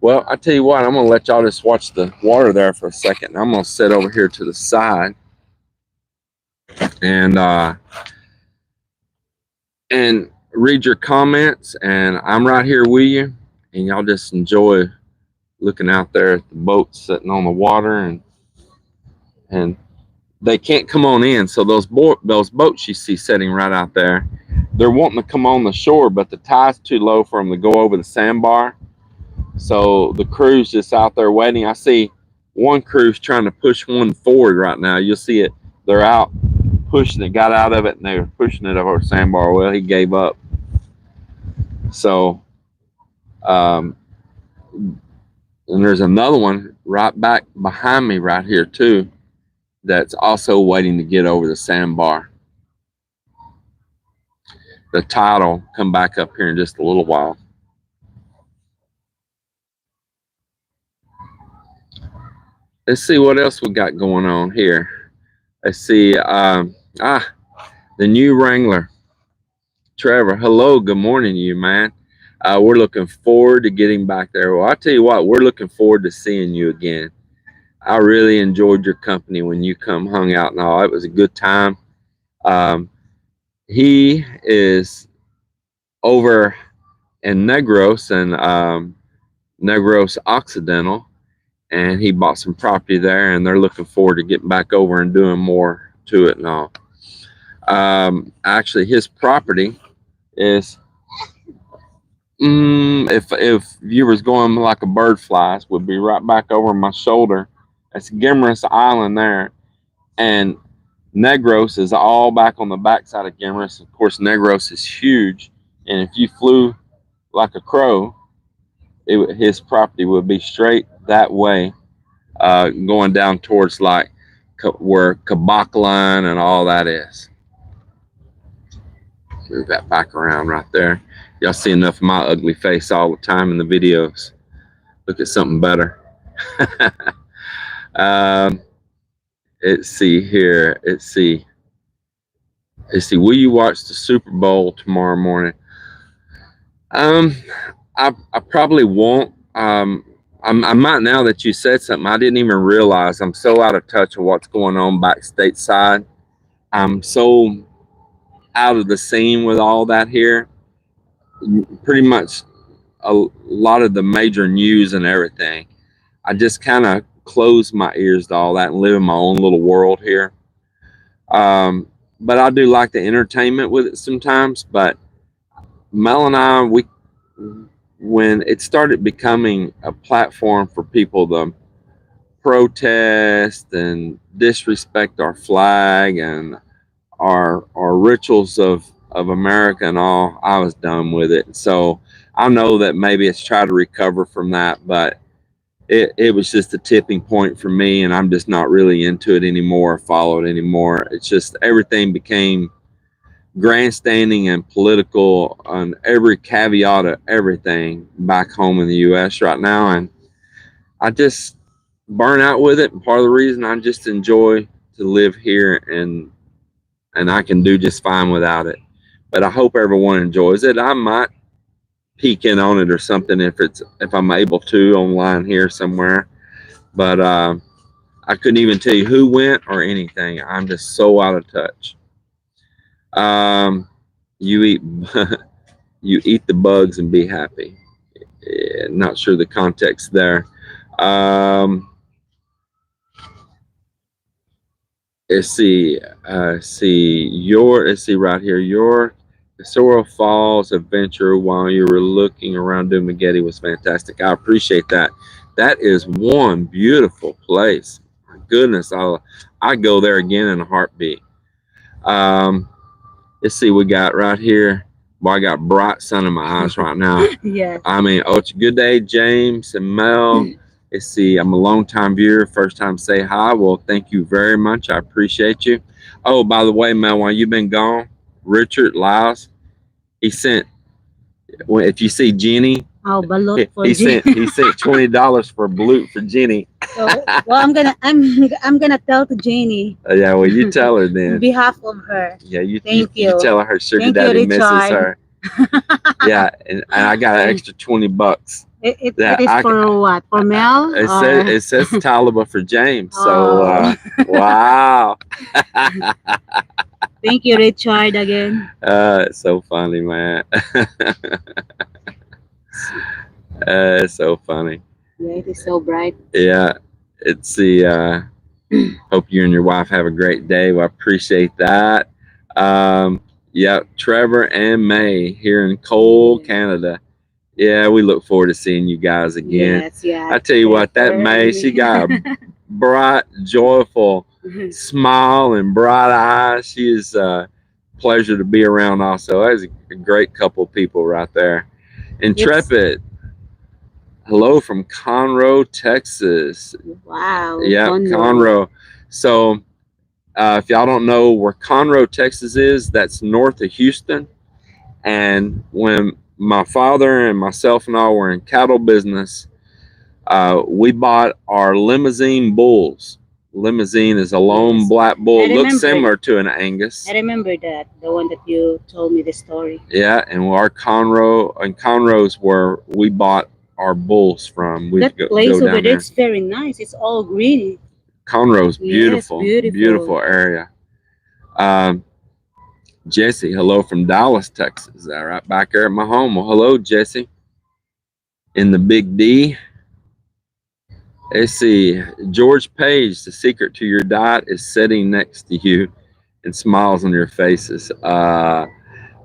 [SPEAKER 1] Well, I tell you what, I'm gonna let y'all just watch the water there for a second. I'm gonna sit over here to the side and read your comments, and I'm right here with you, and y'all just enjoy looking out there at the boats sitting on the water, and they can't come on in. So those boats you see sitting right out there, they're wanting to come on the shore, but the tide's too low for them to go over the sandbar. So the crew's just out there waiting. I see one crew's trying to push one forward right now. You'll see it. They're out pushing it, got out of it, and they were pushing it over the sandbar. Well, he gave up. So, and there's another one right back behind me right here too, that's also waiting to get over the sandbar. The tide will come back up here in just a little while. Let's see what else we got going on here. Let's see. The new Wrangler. Trevor, hello. Good morning to you, man. We're looking forward to getting back there. Well, I'll tell you what, we're looking forward to seeing you again. I really enjoyed your company when you come hung out and all. It was a good time. He is over in Negros and Negros Occidental, and he bought some property there, and they're looking forward to getting back over and doing more to it and all. Actually, his property is, if viewers going like a bird flies, would be right back over my shoulder. That's Gimmerus Island there, and Negros is all back on the backside of Gimmerus. Of course, Negros is huge, and if you flew like a crow, his property would be straight that way, going down towards like where Kabaklan and all that is. Move that back around right there. Y'all see enough of my ugly face all the time in the videos. Look at something better. Let's see here. Let's see. Will you watch the Super Bowl tomorrow morning? I probably won't. I might, now that you said something. I didn't even realize. I'm so out of touch with what's going on back stateside. I'm so out of the scene with all that here. Pretty much a lot of the major news and everything. I just kind of close my ears to all that and live in my own little world here. But I do like the entertainment with it sometimes. But Mel and I, when it started becoming a platform for people to protest and disrespect our flag and our rituals of America and all, I was done with it. So I know that maybe it's try to recover from that, but it was just a tipping point for me, and I'm just not really into it anymore or follow it anymore. It's just everything became grandstanding and political on every caveat of everything back home in the US right now, and I just burn out with it. And part of the reason I just enjoy to live here, and I can do just fine without it. But I hope everyone enjoys it. I might peek in on it or something if I'm able to online here somewhere. But I couldn't even tell you who went or anything. I'm just so out of touch. You eat you eat the bugs and be happy. Yeah, not sure the context there. Let's see. Let's see right here. Your Sorrel Falls adventure while you were looking around Dumageddon was fantastic. I appreciate that. That is one beautiful place. My goodness, I go there again in a heartbeat. Let's see, we got right here. Boy, I got bright sun in my eyes right now.
[SPEAKER 2] Yeah.
[SPEAKER 1] I mean, oh, it's a good day, James and Mel. Let's see. I'm a long time viewer. First time say hi. Well, thank you very much. I appreciate you. Oh, by the way, man, while you've been gone, Richard Lyles, he sent. Well, if you see Jenny,
[SPEAKER 2] Oh, balut for
[SPEAKER 1] he
[SPEAKER 2] Jenny.
[SPEAKER 1] sent $20 for balut for Jenny.
[SPEAKER 2] So, well, I'm gonna tell to Jenny
[SPEAKER 1] Yeah, well, you tell her
[SPEAKER 2] on
[SPEAKER 1] then.
[SPEAKER 2] behalf of her.
[SPEAKER 1] Yeah, you
[SPEAKER 2] Thank you.
[SPEAKER 1] tell her sugar
[SPEAKER 2] Thank you,
[SPEAKER 1] daddy misses
[SPEAKER 2] Richard.
[SPEAKER 1] her. Yeah, and I got an extra $20.
[SPEAKER 2] It
[SPEAKER 1] Yeah,
[SPEAKER 2] is for what? For Mel?
[SPEAKER 1] It says Taliban for James. So
[SPEAKER 2] Oh.
[SPEAKER 1] wow.
[SPEAKER 2] Thank you, Richard, again.
[SPEAKER 1] It's so funny, man. It's so funny.
[SPEAKER 2] Yeah, it is so bright.
[SPEAKER 1] Yeah, it's the. Hope you and your wife have a great day. Well, I appreciate that. Yeah, Trevor and May here in Cole, Canada. Yeah, we look forward to seeing you guys again.
[SPEAKER 2] Yes, yeah.
[SPEAKER 1] I tell you what, that May, she got a bright, joyful smile and bright eyes. She is a pleasure to be around also. That is a great couple of people right there. Intrepid. Hello from Conroe, Texas.
[SPEAKER 2] Wow.
[SPEAKER 1] Yeah, Conroe. So if y'all don't know where Conroe, Texas is, that's north of Houston. And when my father and myself and I were in cattle business, we bought our limousine bulls. Limousine is a lone black bull, looks similar to an Angus.
[SPEAKER 2] I remember that, the one that you told me the story.
[SPEAKER 1] Yeah, and our Conroe's where we bought our bulls from.
[SPEAKER 2] That place over there, it's very nice. It's all green.
[SPEAKER 1] Conroe's beautiful, yes, beautiful area. Jesse, hello from Dallas, Texas. Right back there at my home. Well, hello, Jesse. In the Big D. Let's see. George Page, the secret to your diet is sitting next to you and smiles on your faces.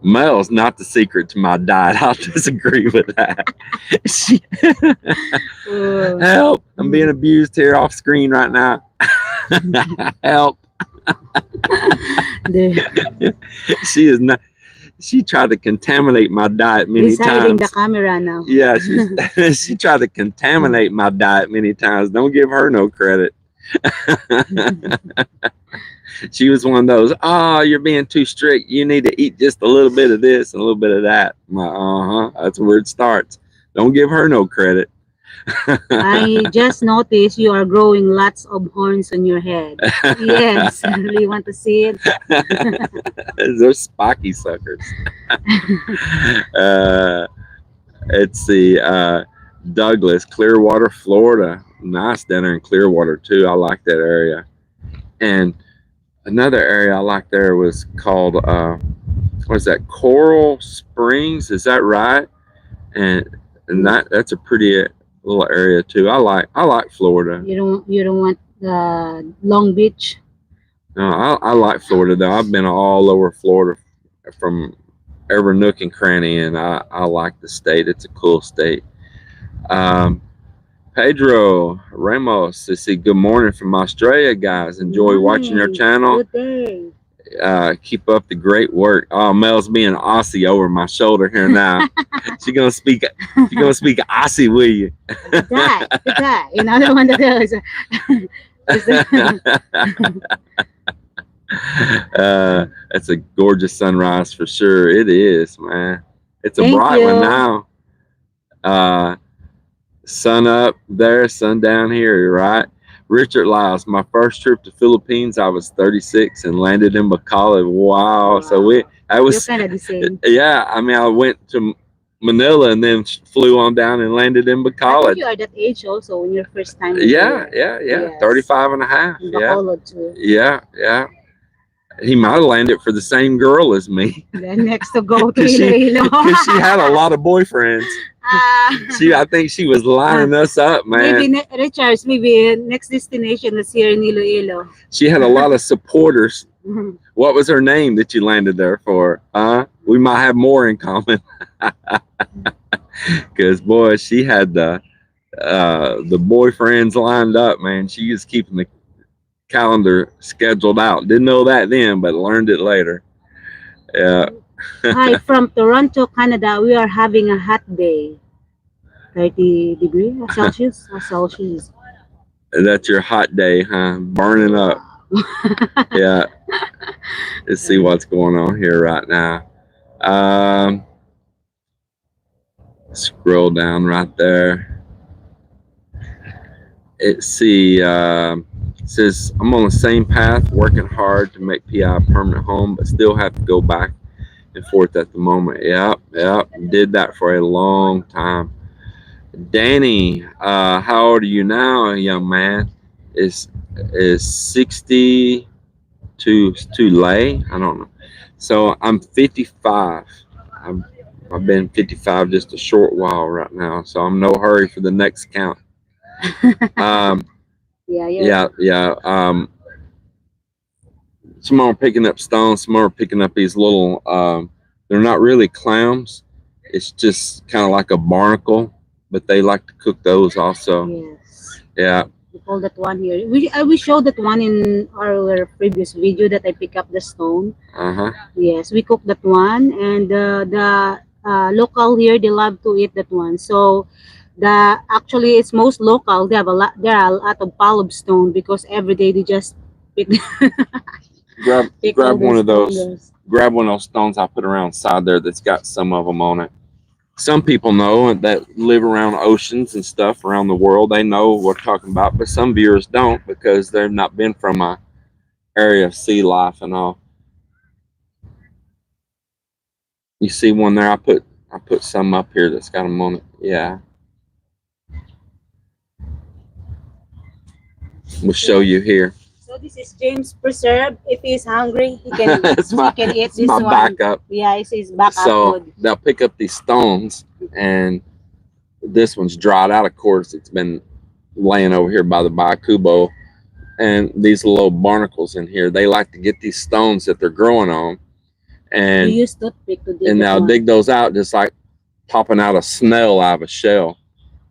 [SPEAKER 1] Mel's not the secret to my diet. I'll disagree with that. Help. I'm being abused here off screen right now. Help. She is not. She tried to contaminate my diet many times. He's hiding the camera now. Yeah, she tried to contaminate my diet many times. Don't give her no credit. She was one of those, oh, you're being too strict. You need to eat just a little bit of this and a little bit of that. That's where it starts. Don't give her no credit.
[SPEAKER 2] I just noticed you are growing lots of horns on your head. Yes, I really want to see it.
[SPEAKER 1] They're spiky suckers. Let's see. Douglas, Clearwater, Florida. Nice down there in Clearwater, too. I like that area. And another area I like there was called, what is that? Coral Springs. Is that right? And that's a pretty little area too. I like Florida. You don't want
[SPEAKER 2] Long Beach?
[SPEAKER 1] No, I like Florida though. I've been all over Florida from every nook and cranny, and I like the state. It's a cool state. Pedro Ramos, they say good morning from Australia, guys. Enjoy watching your channel.
[SPEAKER 2] Good day.
[SPEAKER 1] Keep up the great work. Oh, Mel's being Aussie over my shoulder here now. She's gonna speak Aussie with you.
[SPEAKER 2] That. Another one that is.
[SPEAKER 1] That's a gorgeous sunrise for sure. It is, man. It's a bright one now. Sun up there, sun down here, right? Richard Lyles, my first trip to Philippines, I was 36 and landed in Bacolod. Wow. So I was kind of the same. Yeah, I mean, I went to Manila and then flew on down and landed in Bacolod. I think
[SPEAKER 2] you are that age also when your first time.
[SPEAKER 1] Yeah. Yes. 35 and a half.
[SPEAKER 2] Bacolod too.
[SPEAKER 1] Yeah. He might have landed for the same girl as me.
[SPEAKER 2] Then next to go to Iloilo.
[SPEAKER 1] Because she had a lot of boyfriends. I think she was lining us up, man.
[SPEAKER 2] Maybe Richards, maybe next destination is here in Iloilo.
[SPEAKER 1] She had a lot of supporters. What was her name that you landed there for? We might have more in common. Because boy, she had the boyfriends lined up, man. She was keeping the calendar scheduled out. Didn't know that then, but learned it later. Yeah.
[SPEAKER 2] Hi from Toronto, Canada. We are having a hot day. 30 degrees Celsius. Celsius.
[SPEAKER 1] That's your hot day, huh? Burning up. Yeah. Let's see what's going on here right now. Um, Scroll down right there. It says I'm on the same path, working hard to make PI a permanent home, but still have to go back and forth at the moment. Yep. Did that for a long time. Danny, how old are you now, young man? Is 60 too late? I don't know. So I'm 55. I'm, I've been 55 just a short while right now, so I'm no hurry for the next count. Um, yeah. Some are picking up stones, some are picking up these little. They're not really clams. It's just kind of like a barnacle, but they like to cook those also.
[SPEAKER 2] Yes.
[SPEAKER 1] Yeah.
[SPEAKER 2] We call that one here. We showed that one in our previous video that I pick up the stone.
[SPEAKER 1] Uh-huh.
[SPEAKER 2] Yes, we cook that one, and the local here they love to eat that one. So the actually it's most local. They have a lot. There are a lot of palm stone because every day they just pick. pick all
[SPEAKER 1] Grab one of those.
[SPEAKER 2] stones.
[SPEAKER 1] Grab one of those stones I put around side there that's got some of them on it. Some people know that live around oceans and stuff around the world. They know what we're talking about, but some viewers don't because they've not been from a area of sea life and all. You see one there? I put some up here that's got them on it. Yeah. We'll show you here.
[SPEAKER 2] So this is James Preserve. If he's hungry, he can
[SPEAKER 1] he
[SPEAKER 2] can eat this
[SPEAKER 1] my
[SPEAKER 2] one.
[SPEAKER 1] backup.
[SPEAKER 2] Yeah, it's his backup
[SPEAKER 1] So
[SPEAKER 2] food.
[SPEAKER 1] they'll pick up these stones, and this one's dried out. Of course, it's been laying over here by the Bakubo, and these little barnacles in here. They like to get these stones that they're growing on, and
[SPEAKER 2] We use toothpick to dig
[SPEAKER 1] and
[SPEAKER 2] that
[SPEAKER 1] they'll
[SPEAKER 2] one.
[SPEAKER 1] dig those out just like popping out a snail out of a shell.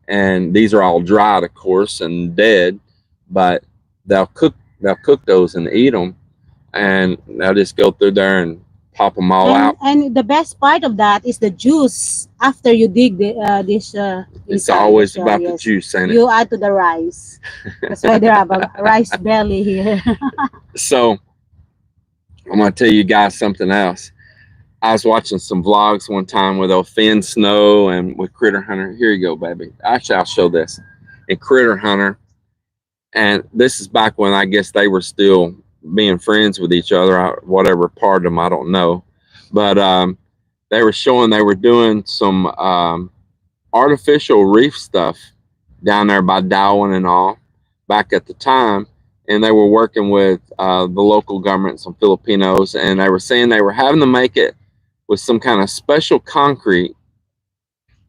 [SPEAKER 1] And these are all dried, of course, and dead, but they'll cook those and eat them, and they'll just go through there and pop them all out.
[SPEAKER 2] And the best part of that is the juice after you dig this.
[SPEAKER 1] It's
[SPEAKER 2] inside
[SPEAKER 1] always
[SPEAKER 2] the shell,
[SPEAKER 1] about the
[SPEAKER 2] yes.
[SPEAKER 1] juice, ain't it?
[SPEAKER 2] You add to the rice. That's why they have a rice belly here.
[SPEAKER 1] So I'm gonna tell you guys something else. I was watching some vlogs one time with Finn Snow and with Critter Hunter. Here you go, baby. Actually, I'll show this. And Critter Hunter, and this is back when I guess they were still being friends with each other. Whatever part of them, I don't know. But they were showing they were doing some artificial reef stuff down there by Darwin and all back at the time. And they were working with the local government, some Filipinos, and they were saying they were having to make it with some kind of special concrete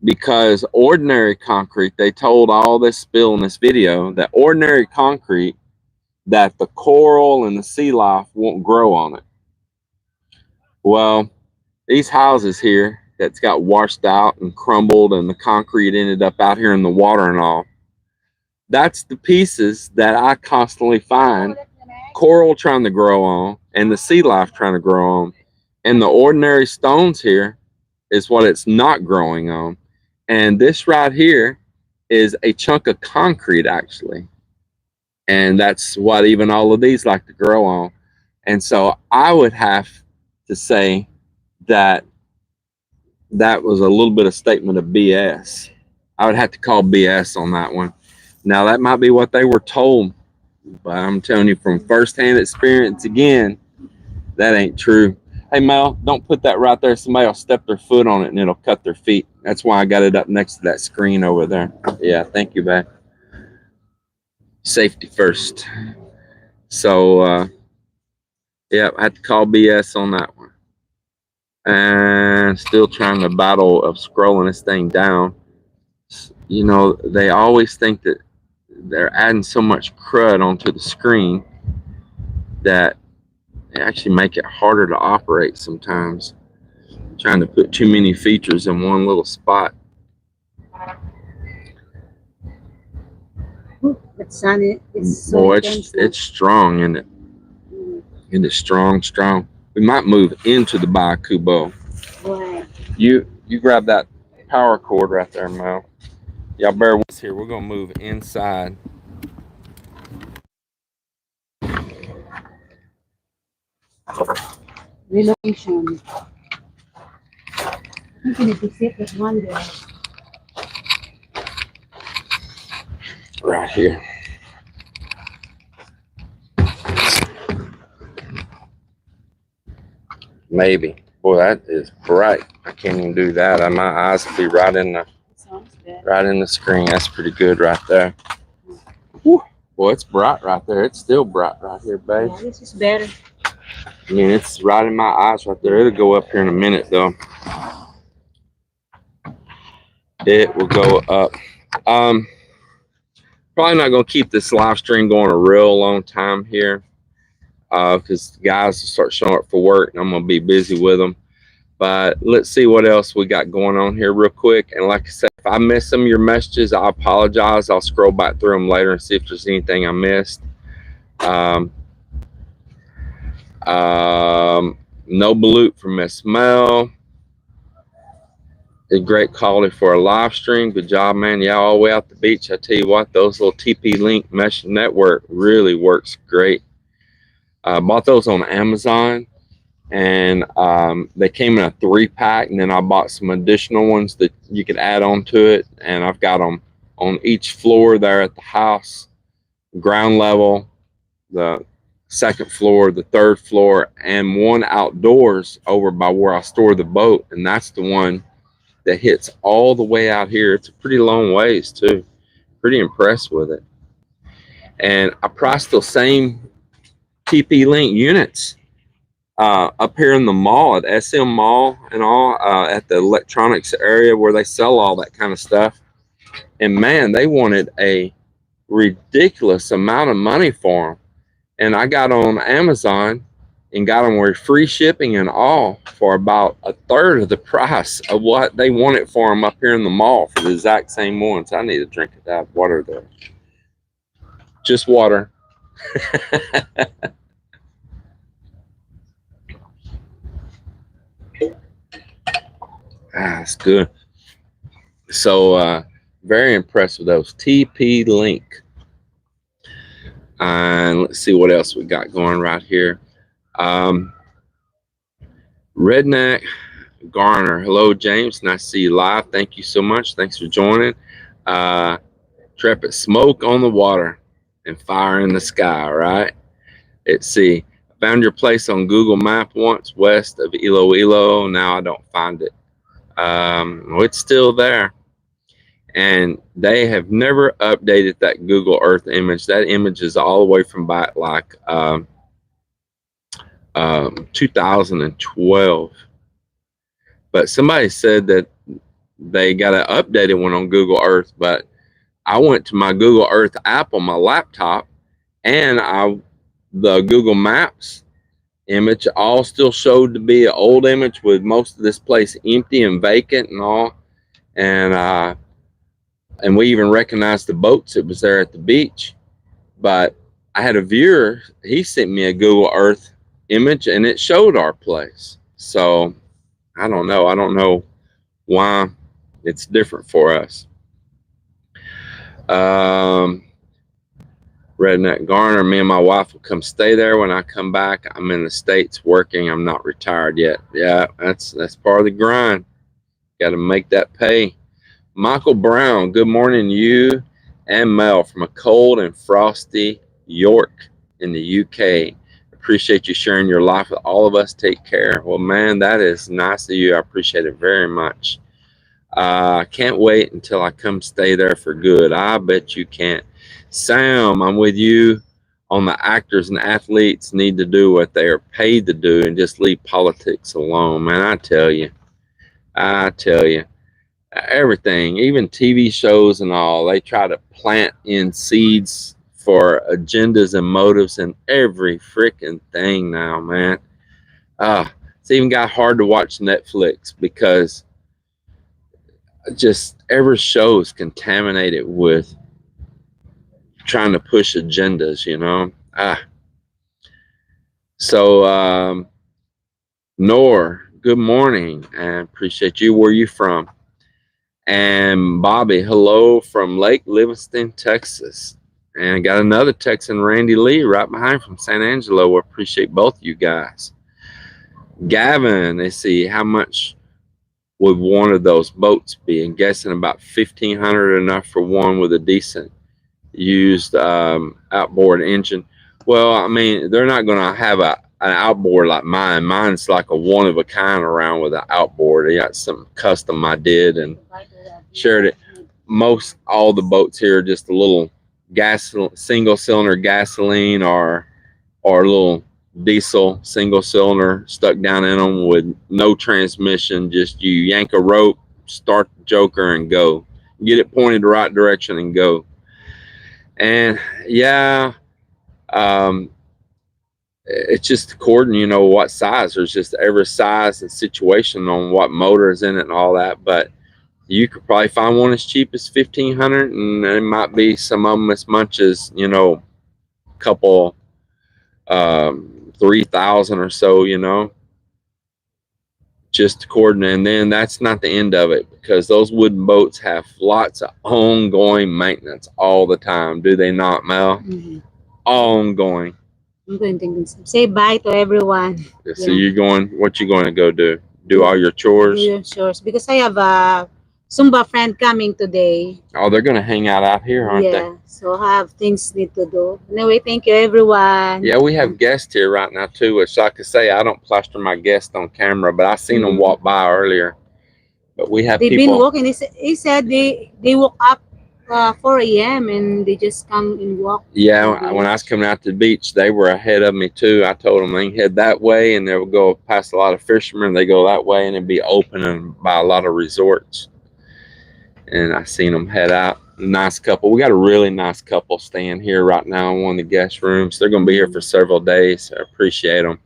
[SPEAKER 1] because ordinary concrete, they told all this spill in this video that ordinary concrete, that the coral and the sea life won't grow on it. Well, these houses here that's got washed out and crumbled and the concrete ended up out here in the water and all, that's the pieces that I constantly find coral trying to grow on and the sea life trying to grow on. And the ordinary stones here is what it's not growing on. And this right here is a chunk of concrete, actually. And that's what even all of these like to grow on. And so I would have to say that that was a little bit of statement of BS. I would have to call BS on that one. Now, that might be what they were told, but I'm telling you from firsthand experience again, that ain't true. Hey, Mel, don't put that right there. Somebody will step their foot on it and it'll cut their feet. That's why I got it up next to that screen over there. Yeah, thank you, babe. Safety first. So, yeah, I had to call BS on that one. And still trying to battle of scrolling this thing down. You know, they always think that they're adding so much crud onto the screen that they actually make it harder to operate sometimes. Trying to put too many features in one little spot.
[SPEAKER 2] It's sunny. It's so
[SPEAKER 1] Boy,
[SPEAKER 2] intense now.
[SPEAKER 1] it's strong, isn't it? And it's strong. We might move into the Bakubo.
[SPEAKER 2] Boy.
[SPEAKER 1] You grab that power cord right there, Mel. Y'all bear with us here. We're gonna move inside.
[SPEAKER 2] Relocation. I think you need to sit with one there.
[SPEAKER 1] Right here. Maybe. Boy, that is bright. I can't even do that. My eyes will be right in the screen. That's pretty good right there. Whew. Boy, it's bright right there. It's still bright right here, babe.
[SPEAKER 2] Yeah, this is better.
[SPEAKER 1] I mean, it's right in my eyes right there. It'll go up here in a minute, though. It will go up. Probably not going to keep this live stream going a real long time here, because guys will start showing up for work, and I'm going to be busy with them. But let's see what else we got going on here real quick. And like I said, if I miss some of your messages, I apologize. I'll scroll back through them later and see if there's anything I missed. No balut from Miss Mel. A great quality for a live stream. Good job, man. Yeah, all the way out the beach. I tell you what, those little TP-Link mesh network really works great. Bought those on Amazon, and they came in a 3-pack, and then I bought some additional ones that you could add on to it, and I've got them on each floor there at the house, ground level, the second floor, the third floor, and one outdoors over by where I store the boat, and that's the one that hits all the way out here. It's a pretty long ways too. Pretty impressed with it. And I priced those same TP-Link units up here in the mall at SM Mall and all, at the electronics area where they sell all that kind of stuff. And man, they wanted a ridiculous amount of money for them. And I got on Amazon and got them with free shipping and all for about a third of the price of what they wanted for them up here in the mall for the exact same ones. I need to drink of that water there. Just water. That's good. So very impressed with those TP-Link. And let's see what else we got going right here. Redneck Garner. Hello, James. Nice to see you live. Thank you so much. Thanks for joining. Trepid smoke on the water and fire in the sky, right? Let's see. I found your place on Google Map once west of Iloilo. Now I don't find it. Well, it's still there. And they have never updated that Google Earth image. That image is all the way from back like 2012. But somebody said that they got an updated one on Google Earth, but I went to my Google Earth app on my laptop, and the Google Maps image all still showed to be an old image with most of this place empty and vacant and all. And we even recognized the boats that was there at the beach. But I had a viewer, he sent me a Google Earth image, and it showed our place. So I don't know why it's different for us. Redneck Garner, me and my wife will come stay there when I come back. I'm in the States working. I'm not retired yet. Yeah, that's part of the grind. Got to make that pay. Michael Brown, good morning, you and Mel from a cold and frosty York in the UK. Appreciate you sharing your life with all of us. Take care. Well, man, that is nice of you. I appreciate it very much. I can't wait until I come stay there for good. I bet you can't. Sam, I'm with you on the actors and athletes need to do what they are paid to do and just leave politics alone. Man, I tell you, everything, even TV shows and all, they try to plant in seeds for agendas and motives and every freaking thing now, man. It's even got hard to watch Netflix because just every show is contaminated with trying to push agendas, you know. So Nor, good morning, and appreciate you. Where you from? And Bobby, hello from Lake Livingston, Texas. And I got another Texan, Randy Lee, right behind from San Angelo. We appreciate both you guys. Gavin, they see how much would one of those boats be? And guessing about 1,500 enough for one with a decent used outboard engine. Well, I mean, they're not going to have an outboard like mine. Mine's like a one of a kind around with an outboard. I got some custom I did and shared it. Most all the boats here are just a little single cylinder gasoline or a little diesel single cylinder stuck down in them with no transmission. Just you yank a rope, start the joker, and go. Get it pointed the right direction and go. And yeah, it's just according, what size. There's just every size and situation on what motor is in it and all that. But you could probably find one as cheap as 1,500, and there might be some of them as much as a couple 3,000 or so. Just according. And then that's not the end of it, because those wooden boats have lots of ongoing maintenance all the time, do they not, Mel?
[SPEAKER 2] Mm-hmm.
[SPEAKER 1] Ongoing.
[SPEAKER 2] I'm going to say bye to everyone.
[SPEAKER 1] So you're going, what you going to go do? Do all your chores?
[SPEAKER 2] Do your chores, because I have a Zumba friend coming today.
[SPEAKER 1] Oh, they're going to hang out here, aren't they?
[SPEAKER 2] Yeah, so I have things need to do. Anyway, thank you, everyone.
[SPEAKER 1] Yeah, we have guests here right now, too, which I could say I don't plaster my guests on camera, but I seen them walk by earlier. But we have
[SPEAKER 2] They've
[SPEAKER 1] people.
[SPEAKER 2] been walking. He said they woke up 4 a.m. and they just come and walk.
[SPEAKER 1] Yeah, when I was coming out to the beach, they were ahead of me, too. I told them they can head that way, and they'll go past a lot of fishermen. They go that way, and it'd be open by a lot of resorts. And I seen them head out. A nice couple. We got a really nice couple staying here right now in one of the guest rooms. They're going to be here for several days. I appreciate them.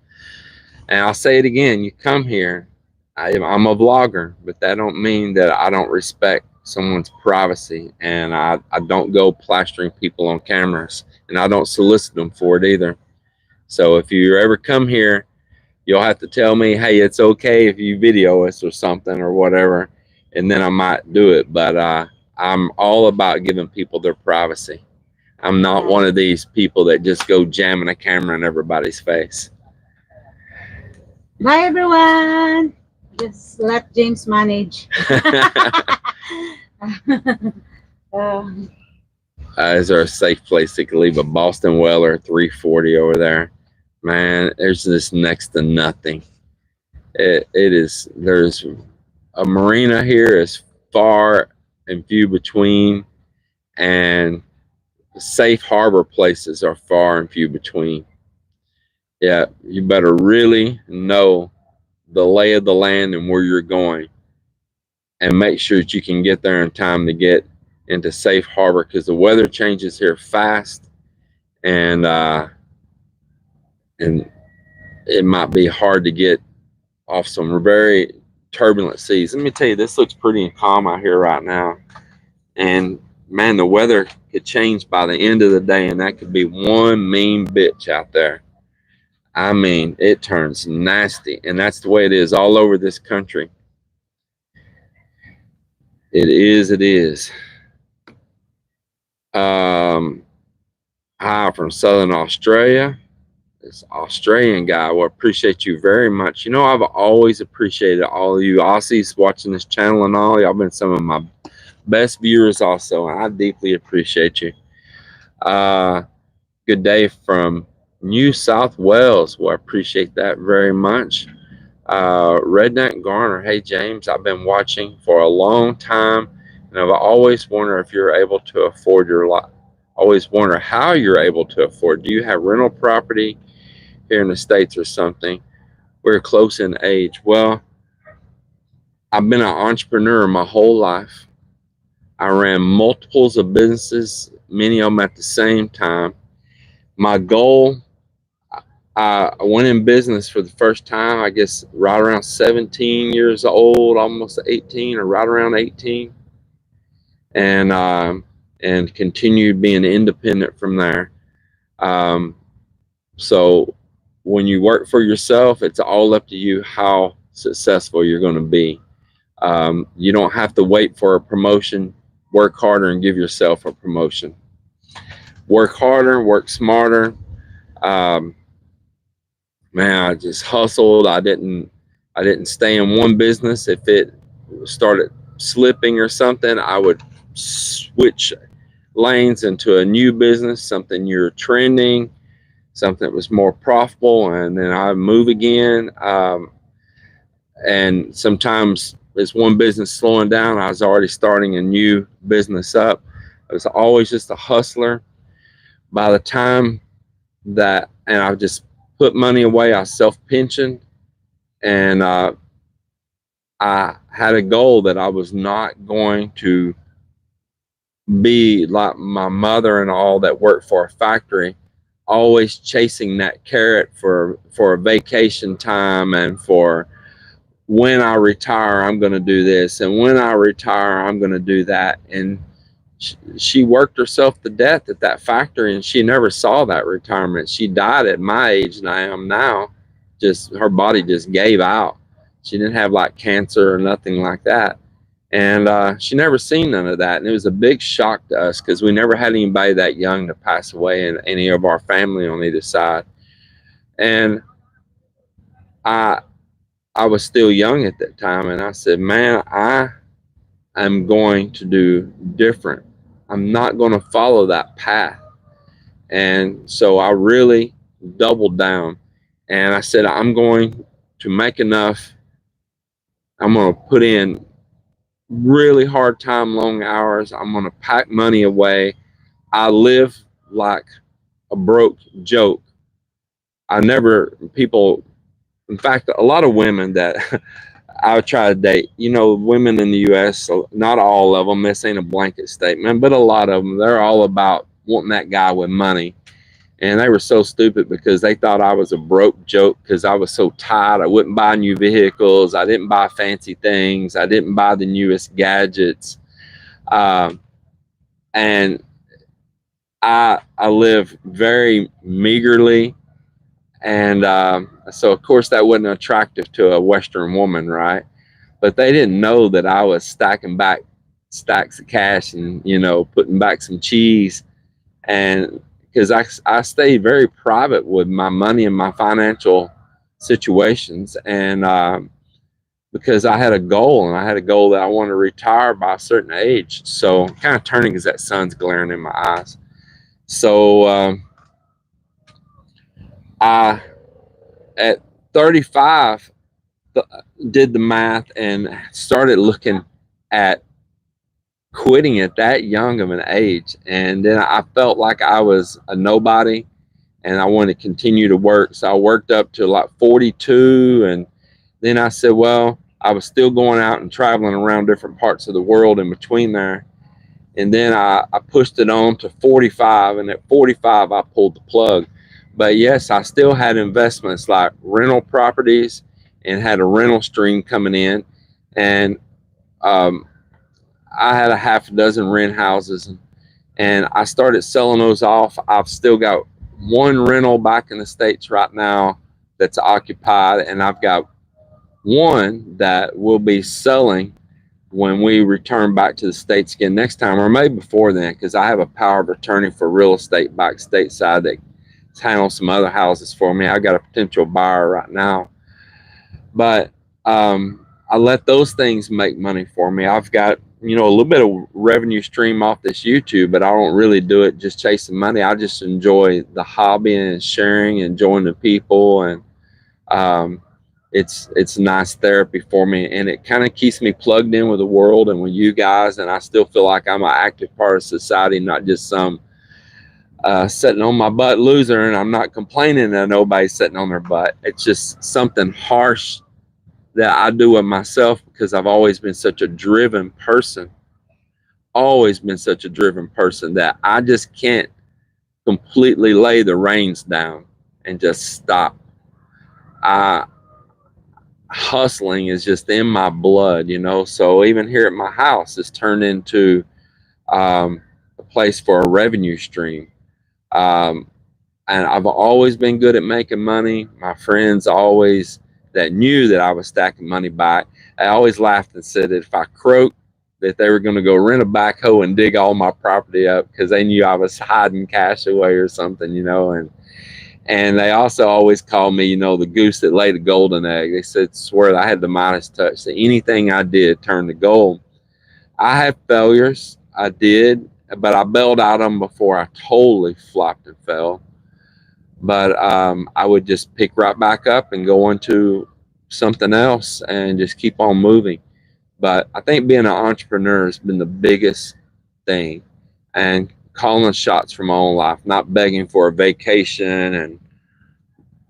[SPEAKER 1] And I'll say it again. You come here. I'm a vlogger, but that don't mean that I don't respect someone's privacy. And I don't go plastering people on cameras. And I don't solicit them for it either. So if you ever come here, you'll have to tell me, hey, it's okay if you video us or something or whatever. And then I might do it. But I'm all about giving people their privacy. I'm not one of these people that just go jamming a camera in everybody's face.
[SPEAKER 2] Bye, everyone. Just let James manage.
[SPEAKER 1] Is there a safe place that could leave a Boston Whaler 340 over there? Man, there's just next to nothing. It is. There's a marina here is far and few between, and safe harbor places are far and few between. Yeah, you better really know the lay of the land and where you're going, and make sure that you can get there in time to get into safe harbor, because the weather changes here fast, and it might be hard to get off some very turbulent seas. Let me tell you, this looks pretty calm out here right now, and man, the weather could change by the end of the day, and that could be one mean bitch out there. I mean, it turns nasty, and that's the way it is all over this country. It is. Hi from Southern Australia. This Australian guy, well, appreciate you very much. I've always appreciated all of you Aussies watching this channel and all. Y'all been some of my best viewers also, and I deeply appreciate you. Good day from New South Wales. Well, I appreciate that very much. Redneck Garner, hey James, I've been watching for a long time, and I've always wondered if you're able to afford your life. Always wonder how you're able to afford. Do you have rental property here in the States or something? We're close in age. Well, I've been an entrepreneur my whole life. I ran multiples of businesses, many of them at the same time. My goal, I went in business for the first time, I guess, right around 17 years old, almost 18, or right around 18. And continued being independent from there. So when you work for yourself, it's all up to you how successful you're going to be. You don't have to wait for a promotion. Work harder and give yourself a promotion. Work harder, work smarter. Um, Man, I just hustled. I didn't stay in one business. If it started slipping or something, I would switch lanes into a new business, something you're trending, something that was more profitable, and then I move again. And sometimes it's one business slowing down, I was already starting a new business up. I was always just a hustler. By the time that, and I just put money away, I self-pensioned, and I had a goal that I was not going to be like my mother and all that worked for a factory, always chasing that carrot for a vacation time, and for when I retire I'm going to do this, and when I retire I'm going to do that. And she worked herself to death at that factory, and she never saw that retirement. She died at my age and I am now. Just her body just gave out. She didn't have like cancer or nothing like that, and she never seen none of that. And it was a big shock to us because we never had anybody that young to pass away in any of our family on either side. And I I was still young at that time, and I said, man, I am going to do different. I'm not going to follow that path. And so I really doubled down, and I said, I'm going to make enough. I'm going to put in really hard time, long hours. I'm going to pack money away. I live like a broke joke. I never, people, in fact, a lot of women that I would try to date, you know, women in the US, not all of them, this ain't a blanket statement, but a lot of them, they're all about wanting that guy with money. And they were so stupid because they thought I was a broke joke because I was so tired. I wouldn't buy new vehicles. I didn't buy fancy things. I didn't buy the newest gadgets. Um, and I live very meagerly. And so, of course, that wasn't attractive to a Western woman, right? But they didn't know that I was stacking back stacks of cash and, you know, putting back some cheese. And because I stayed very private with my money and my financial situations. And because I had a goal, and I had a goal that I wanted to retire by a certain age. So kind of turning because that sun's glaring in my eyes. So I, at 35, did the math and started looking at quitting at that young of an age. And then I felt like I was a nobody, and I wanted to continue to work. So I worked up to like 42. And then I said, well, I was still going out and traveling around different parts of the world in between there. And then I pushed it on to 45. And at 45, I pulled the plug. But yes, I still had investments like rental properties and had a rental stream coming in. And um, I had a half a dozen rent houses, and I started selling those off. I've still got one rental back in the States right now that's occupied, and I've got one that will be selling when we return back to the States again next time, or maybe before then, because I have a power of attorney for real estate back stateside that's handling some other houses for me. I got a potential buyer right now. But I let those things make money for me. I've got, you know, a little bit of revenue stream off this YouTube, but I don't really do it just chasing money. I just enjoy the hobby and sharing, enjoying the people, and it's nice therapy for me, and it kind of keeps me plugged in with the world and with you guys. And I still feel like I'm an active part of society, not just some sitting on my butt loser. And I'm not complaining that nobody's sitting on their butt. It's just something harsh that I do with myself because I've always been such a driven person, that I just can't completely lay the reins down and just stop. Hustling is just in my blood, you know. So even here at my house, it's turned into a place for a revenue stream. And I've always been good at making money. My friends always, that knew that I was stacking money back, I always laughed and said that if I croaked, that they were going to go rent a backhoe and dig all my property up because they knew I was hiding cash away or something, you know. And they also always called me, you know, the goose that laid a golden egg. They said, swear that I had the Midas touch. So anything I did turned to gold. I had failures. I did, but I bailed out of them before I totally flopped and fell. But I would just pick right back up and go into something else and just keep on moving. But I think being an entrepreneur has been the biggest thing, and calling the shots for my own life, not begging for a vacation and,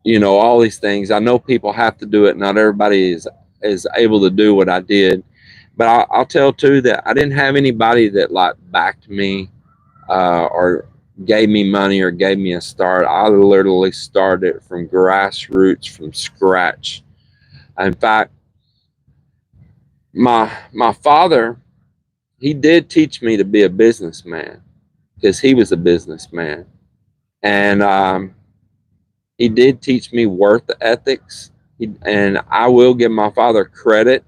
[SPEAKER 1] you know, all these things. I know people have to do it. Not everybody is able to do what I did. But I'll tell too that I didn't have anybody that like backed me or gave me money or gave me a start. I literally started from grassroots, from scratch. In fact, my father, he did teach me to be a businessman because he was a businessman, and he did teach me worth ethics. And I will give my father credit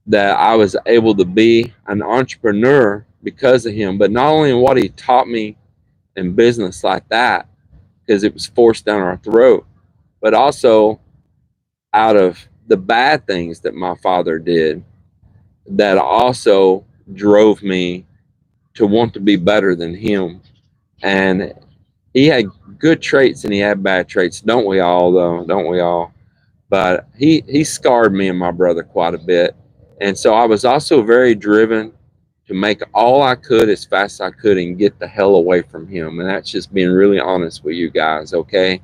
[SPEAKER 1] that I was able to be an entrepreneur because of him, but not only in what he taught me in business like that, because it was forced down our throat, but also out of the bad things that my father did that also drove me to want to be better than him. And he had good traits and he had bad traits. Don't we all, though? Don't we all? But he scarred me and my brother quite a bit. And so I was also very driven to make all I could as fast as I could and get the hell away from him. And that's just being really honest with you guys, okay?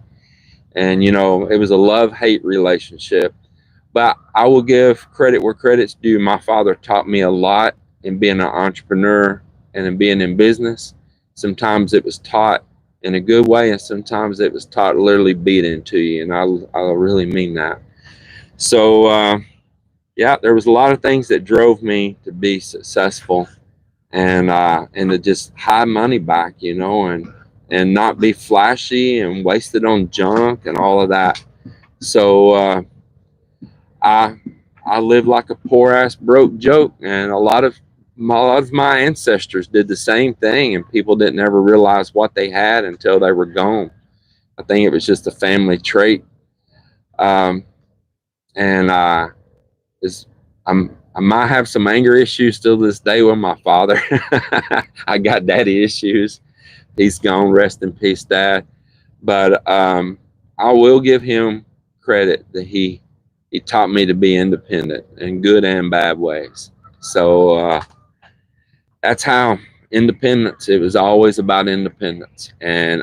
[SPEAKER 1] And, you know, it was a love-hate relationship. But I will give credit where credit's due. My father taught me a lot in being an entrepreneur and in being in business. Sometimes it was taught in a good way, and sometimes it was taught literally beat into you. And I really mean that. So, yeah, there was a lot of things that drove me to be successful and to just hide money back, you know, and not be flashy and wasted on junk and all of that. So I I lived like a poor ass broke joke, and a lot of my ancestors did the same thing, and people didn't ever realize what they had until they were gone. I think it was just a family trait, um, and is I might have some anger issues still to this day with my father. I got daddy issues. He's gone, rest in peace, dad. But I will give him credit that he taught me to be independent in good and bad ways. So that's how independence. It was always about independence, and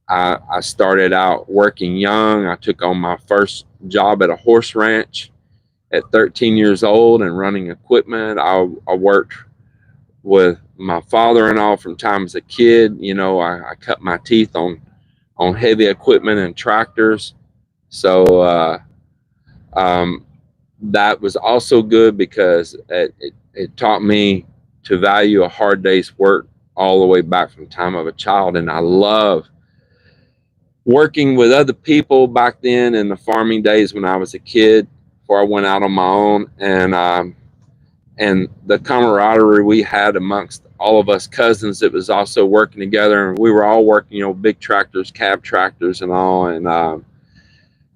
[SPEAKER 1] I started out working young. I took on my first job at a horse ranch at 13 years old and running equipment. I worked with my father and all from time as a kid. You know, I cut my teeth on heavy equipment and tractors. So um, that was also good because it taught me to value a hard day's work all the way back from the time of a child. And I love working with other people back then in the farming days when I was a kid before I went out on my own. And the camaraderie we had amongst all of us cousins that was also working together, and we were all working, you know, big tractors, cab tractors and all. And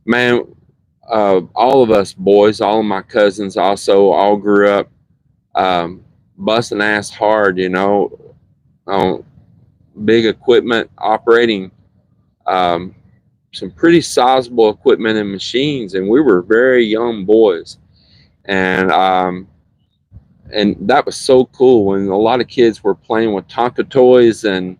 [SPEAKER 1] man, all of us boys, all of my cousins also all grew up busting ass hard, you know, on big equipment, operating um, some pretty sizable equipment and machines. And we were very young boys. And that was so cool when a lot of kids were playing with Tonka toys and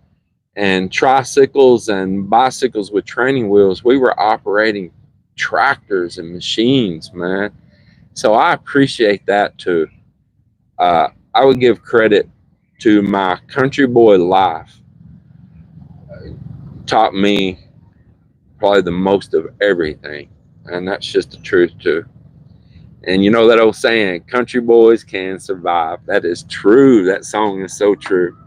[SPEAKER 1] tricycles and bicycles with training wheels. We were operating tractors and machines, man. So I appreciate that too. I would give credit to my country boy life. Taught me probably the most of everything, and that's just the truth too. And you know that old saying, country boys can survive. That is true. That song is so true.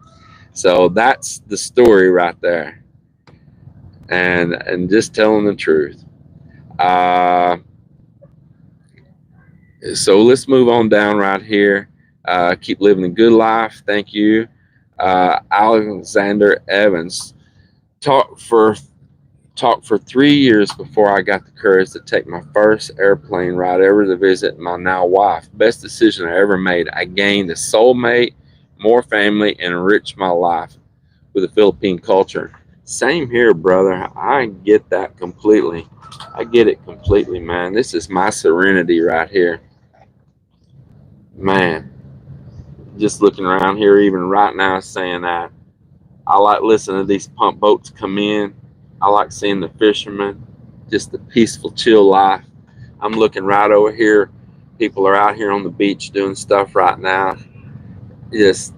[SPEAKER 1] So that's the story right there. And just telling the truth. Uh, So let's move on down right here. Keep living a good life. Thank you. Alexander Evans. Talked for talked for 3 years before I got the courage to take my first airplane ride ever to visit my now wife. Best decision I ever made. I gained a soulmate, more family, and enriched my life with the Philippine culture. Same here, brother. I get that completely. I get it completely, man. This is my serenity right here. Man, just looking around here, even right now, saying that I like listening to these pump boats come in. I like seeing the fishermen, just the peaceful, chill life. I'm looking right over here. People are out here on the beach doing stuff right now. Just,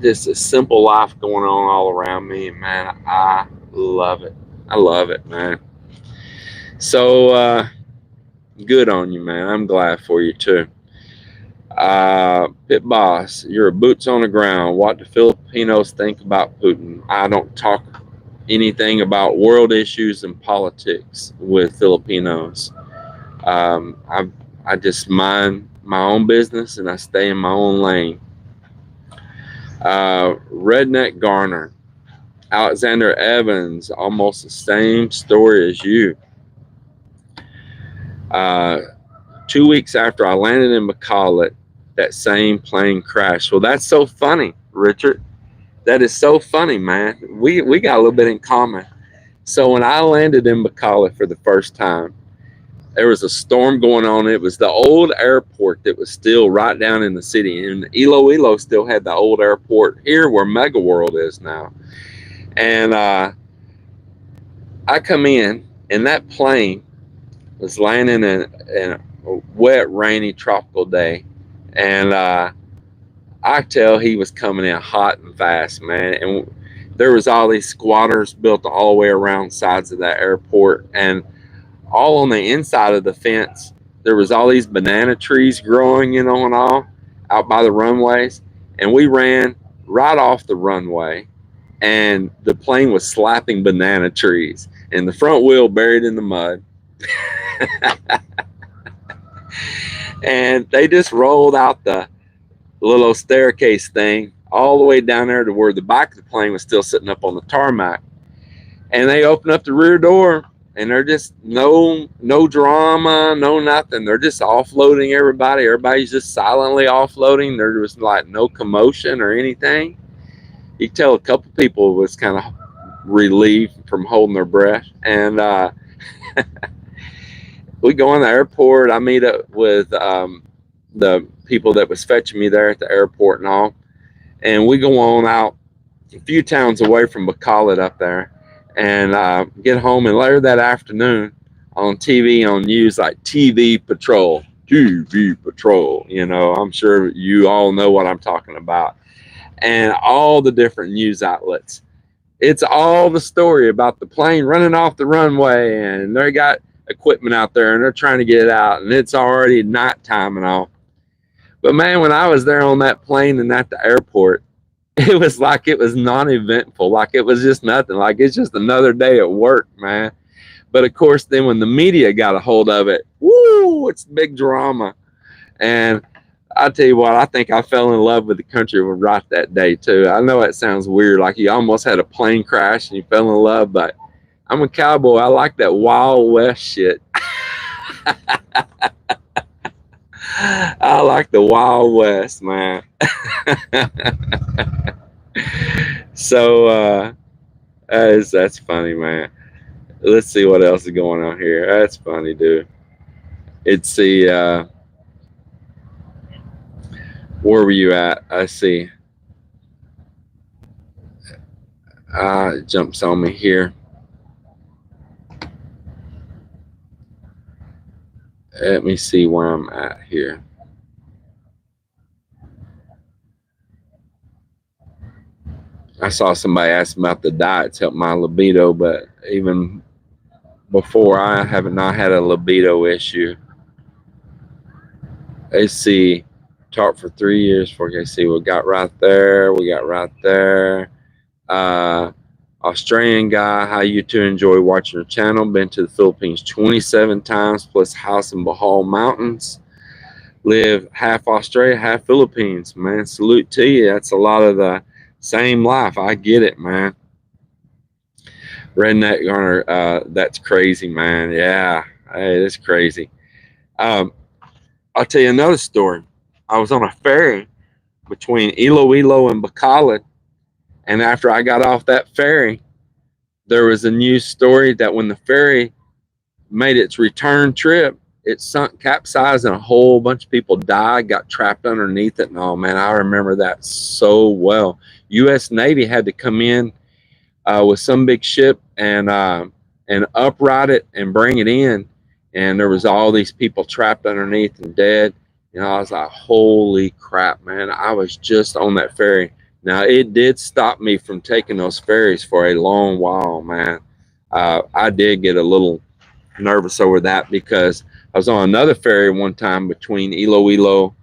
[SPEAKER 1] just a simple life going on all around me, and man, I love it. I love it, man. So good on you, man. I'm glad for you too. Pit Boss, you're a boots on the ground. What do Filipinos think about Putin? I don't talk anything about world issues and politics with Filipinos. I just mind my own business and I stay in my own lane. Redneck Garner, Alexander Evans, almost the same story as you. Uh, 2 weeks after I landed in McCall, that same plane crashed. Well, that's so funny, Richard. That is so funny, man. We got a little bit in common. So when I landed in McCall for the first time, there was a storm going on. It was the old airport that was still right down in the city. And Iloilo still had the old airport here where Mega World is now. And I come in, and that plane was landing in a wet, rainy, tropical day. And I tell he was coming in hot and fast, man. And there was all these squatters built all the way around sides of that airport, and all on the inside of the fence, there was all these banana trees growing, and all out by the runways. And we ran right off the runway, and the plane was slapping banana trees, and the front wheel buried in the mud. And they just rolled out the little staircase thing all the way down there to where the back of the plane was still sitting up on the tarmac. And they opened up the rear door, and they're just no drama, no nothing. They're just offloading everybody. Everybody's just silently offloading. There was like no commotion or anything. You could tell a couple people was kind of relieved from holding their breath. And we go in the airport. I meet up with the people that was fetching me there at the airport and all. And we go on out a few towns away from Bacolod up there, and get home. And later that afternoon on TV, on news like TV Patrol, I'm sure you all know what I'm talking about. And all the different news outlets, it's all the story about the plane running off the runway, and they got equipment out there and they're trying to get it out, and it's already nighttime and all. But man, when I was there on that plane and at the airport, it was like it was non-eventful, like it was just nothing, like it's just another day at work, man. But of course, then when the media got a hold of it, woo, it's big drama. And I tell you what, I think I fell in love with the country right that day too. I know it sounds weird, like you almost had a plane crash and you fell in love, but I'm a cowboy. I like that Wild West shit. I like the Wild West, man. So that's funny, man. Let's see what else is going on here. That's funny, dude. It's the where were you at? I see. It jumps on me here. Let me see where I'm at here. I saw somebody ask about the diets help my libido, but even before, I haven't not had a libido issue. Let's see. Talked for 3 years for see. We got right there. Australian guy, how you two enjoy watching your channel. Been to the Philippines 27 times plus house in Bohol Mountains. live half Australia, half Philippines, man. Salute to you. That's a lot of the same life. I get it, man. Redneck Garner, that's crazy, man. Yeah, hey, that's crazy. Um, I'll tell you another story. I was on a ferry between Iloilo and Bacolod, and after I got off that ferry, there was a news story that when the ferry made its return trip, it sunk, capsized, and a whole bunch of people died, got trapped underneath it. And oh man, I remember that so well. U.S. Navy had to come in with some big ship and upright it and bring it in, and there was all these people trapped underneath and dead. You know, I was like, holy crap, man! I was just on that ferry. Now it did stop me from taking those ferries for a long while, man. I did get a little nervous over that because I was on another ferry one time between Iloilo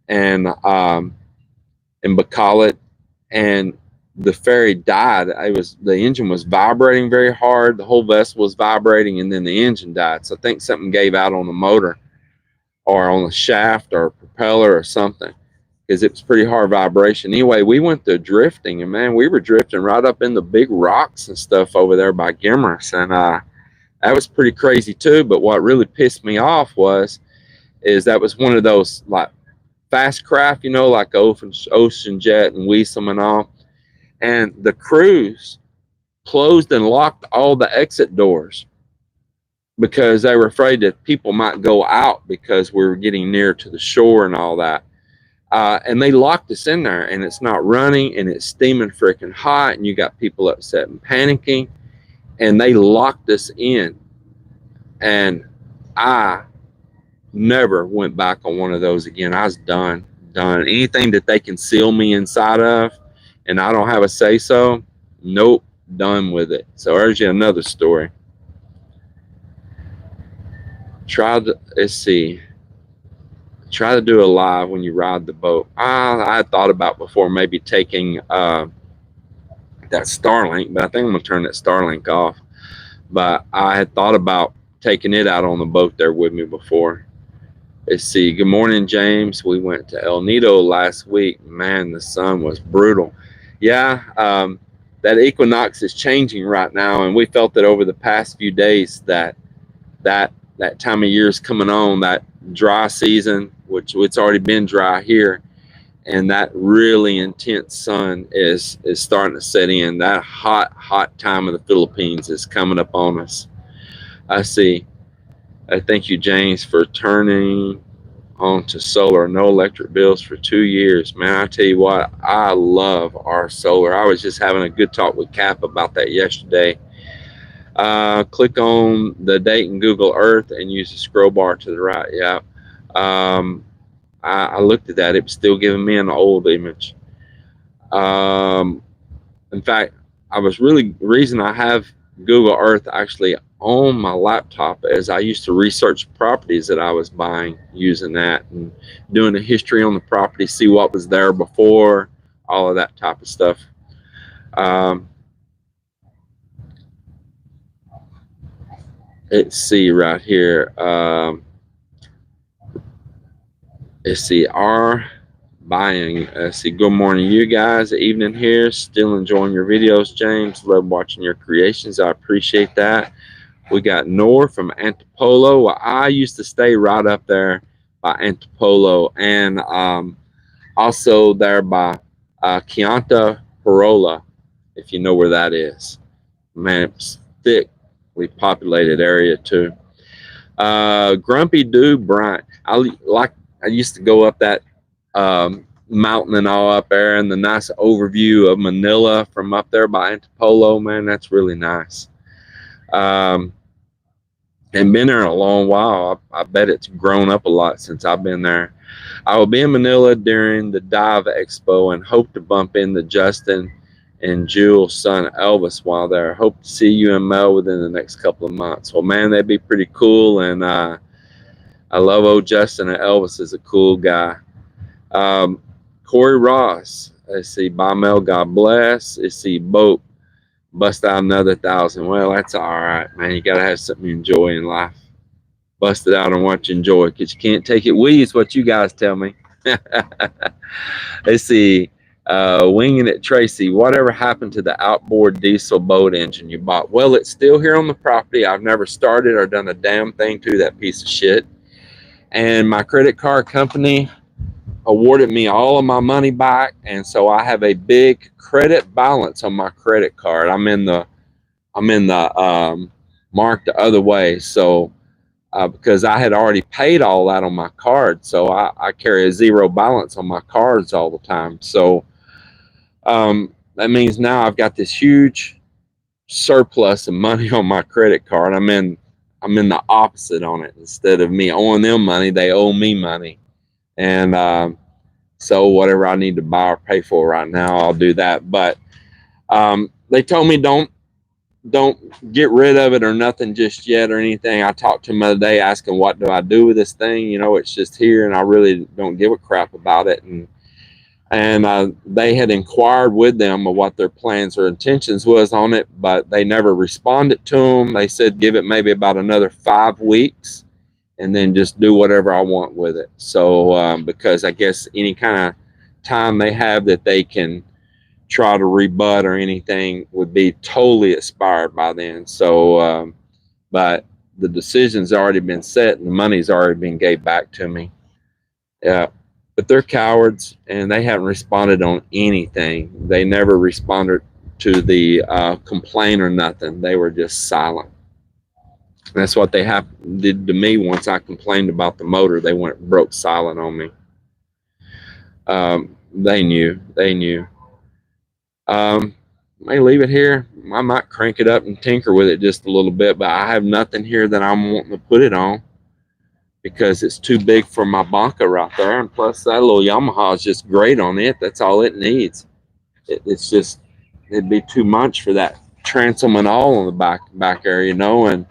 [SPEAKER 1] and Bacolod, and the ferry died. The engine was vibrating very hard. The whole vessel was vibrating, and then the engine died. So I think something gave out on the motor or on the shaft or propeller or something because it was pretty hard vibration. Anyway, we went to drifting, and man, we were drifting right up in the big rocks and stuff over there by Gimmerus, and that was pretty crazy too. But what really pissed me off is that was one of those like fast craft, you know, like Ocean Jet and Weasel and all. And the crews closed and locked all the exit doors because they were afraid that people might go out because we were getting near to the shore and all that. And they locked us in there, and it's not running, and it's steaming freaking hot, and you got people upset and panicking, and they locked us in. And I never went back on one of those again. I was done. Anything that they can seal me inside of and I don't have a say so, nope, done with it. So there's you another story. Let's see. Try to do a live when you ride the boat. I had thought about before maybe taking that Starlink, but I think I'm gonna turn that Starlink off. But I had thought about taking it out on the boat there with me before. Let's see. Good morning, James. We went to El Nido last week. Man, the sun was brutal. Yeah, that equinox is changing right now, and we felt it over the past few days that time of year is coming on, that dry season, which it's already been dry here, and that really intense sun is starting to set in. That hot time of the Philippines is coming up on us. I see. Thank you, James, for turning on to solar. No electric bills for 2 years. Man, I tell you what, I love our solar. I was just having a good talk with Cap about that yesterday. Click on the date in Google Earth and use the scroll bar to the right. Yeah. I looked at that. It was still giving me an old image. In fact, reason I have Google Earth actually on my laptop as I used to research properties that I was buying using that and doing a history on the property, see what was there before, all of that type of stuff. Let's see right here. Let's see, buying. Let's see, good morning, you guys. Evening here. Still enjoying your videos, James. Love watching your creations. I appreciate that. We got Nor from Antipolo. Well, I used to stay right up there by Antipolo and also there by Chianta Parola, if you know where that is. Man, it's thickly populated area too. Grumpy Dude Bryant. I used to go up that mountain and all up there, and the nice overview of Manila from up there by Antipolo. Man, that's really nice. And been there a long while. I bet it's grown up a lot since I've been there. I will be in Manila during the Dive Expo and hope to bump into Justin and Jules' son Elvis while there. Hope to see you and Mel within the next couple of months. Well, man, that'd be pretty cool. And I love old Justin, and Elvis is a cool guy. Corey Ross. Let's see. Bye, Mel. God bless. Let's see. Boat. Bust out another 1,000. Well, that's all right, man. You got to have something you enjoy in life. bust it out and watch you enjoy, because you can't take it with you, is what you guys tell me. Let's see. Winging it, Tracy. Whatever happened to the outboard diesel boat engine you bought? Well, it's still here on the property. I've never started or done a damn thing to that piece of shit. And my credit card company awarded me all of my money back, and so I have a big credit balance on my credit card. I'm in the mark the other way. So because I had already paid all that on my card, so I carry a zero balance on my cards all the time. So that means now I've got this huge surplus of money on my credit card. I'm in the opposite on it. Instead of me owing them money, they owe me money. And so whatever I need to buy or pay for right now, I'll do that. But they told me don't get rid of it or nothing just yet or anything. I talked to them the other day asking what do I do with this thing. You know, it's just here, and I really don't give a crap about it. And they had inquired with them of what their plans or intentions was on it, but they never responded to them. They said give it maybe about another 5 weeks and then just do whatever I want with it. So because I guess any kind of time they have that they can try to rebut or anything would be totally expired by then. So but the decision's already been set and the money's already been gave back to me. Yeah. But they're cowards, and they haven't responded on anything. They never responded to the complaint or nothing. They were just silent. And that's what they did to me once I complained about the motor. They broke silent on me. They knew. May leave it here. I might crank it up and tinker with it just a little bit, but I have nothing here that I'm wanting to put it on, because it's too big for my Bonka right there. And plus that little Yamaha is just great on it. That's all it needs. It'd be too much for that transom and all on the back area, you know. And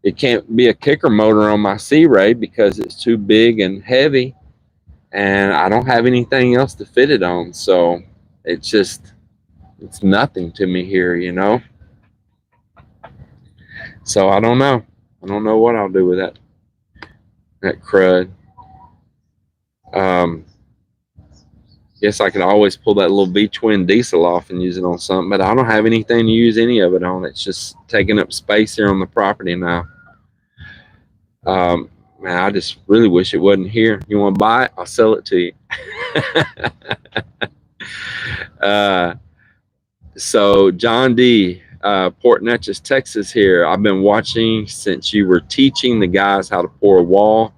[SPEAKER 1] it can't be a kicker motor on my Sea Ray because it's too big and heavy, and I don't have anything else to fit it on. So it's nothing to me here, you know. So I don't know what I'll do with that crud. Guess I could always pull that little V-twin diesel off and use it on something, but I don't have anything to use any of it on. It's just taking up space here on the property now. Man, I just really wish it wasn't here. You want to buy it? I'll sell it to you. So John D, Port Neches, Texas here. I've been watching since you were teaching the guys how to pour a wall.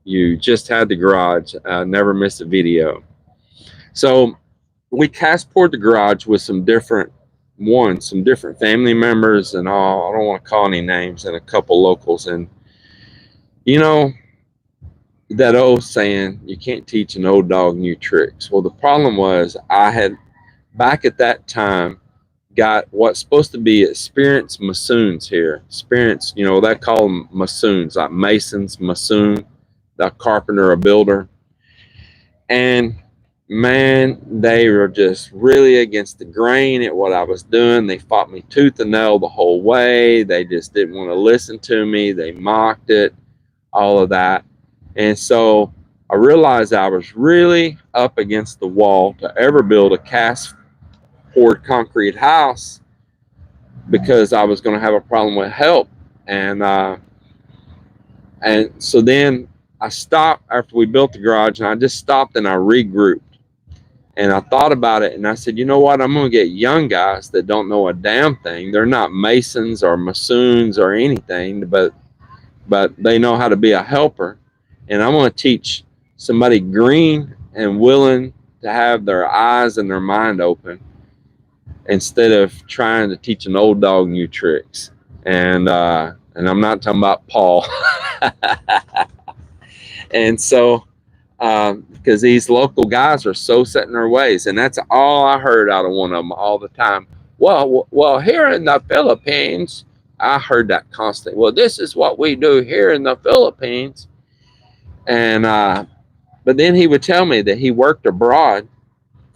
[SPEAKER 1] You just had the garage. Never missed a video. So we cast poured the garage with some different family members and all. I don't want to call any names, and a couple locals. And you know that old saying, you can't teach an old dog new tricks. Well, the problem was I had back at that time got what's supposed to be experienced masons here. Experienced, you know, they call them masons, like masons, mason, a carpenter, a builder. And man, they were just really against the grain at what I was doing. They fought me tooth and nail the whole way. They just didn't want to listen to me. They mocked it, all of that. And so I realized I was really up against the wall to ever build a cast poured concrete house, because I was going to have a problem with help. And so then I stopped after we built the garage, and I just stopped and I regrouped. And I thought about it, and I said, you know what? I'm going to get young guys that don't know a damn thing. They're not masons or masoons or anything, but they know how to be a helper. And I'm going to teach somebody green and willing to have their eyes and their mind open, instead of trying to teach an old dog new tricks. And I'm not talking about Paul. And so because these local guys are so set in their ways, and that's all I heard out of one of them all the time. Well, here in the Philippines, I heard that constantly. Well, this is what we do here in the Philippines. And but then he would tell me that he worked abroad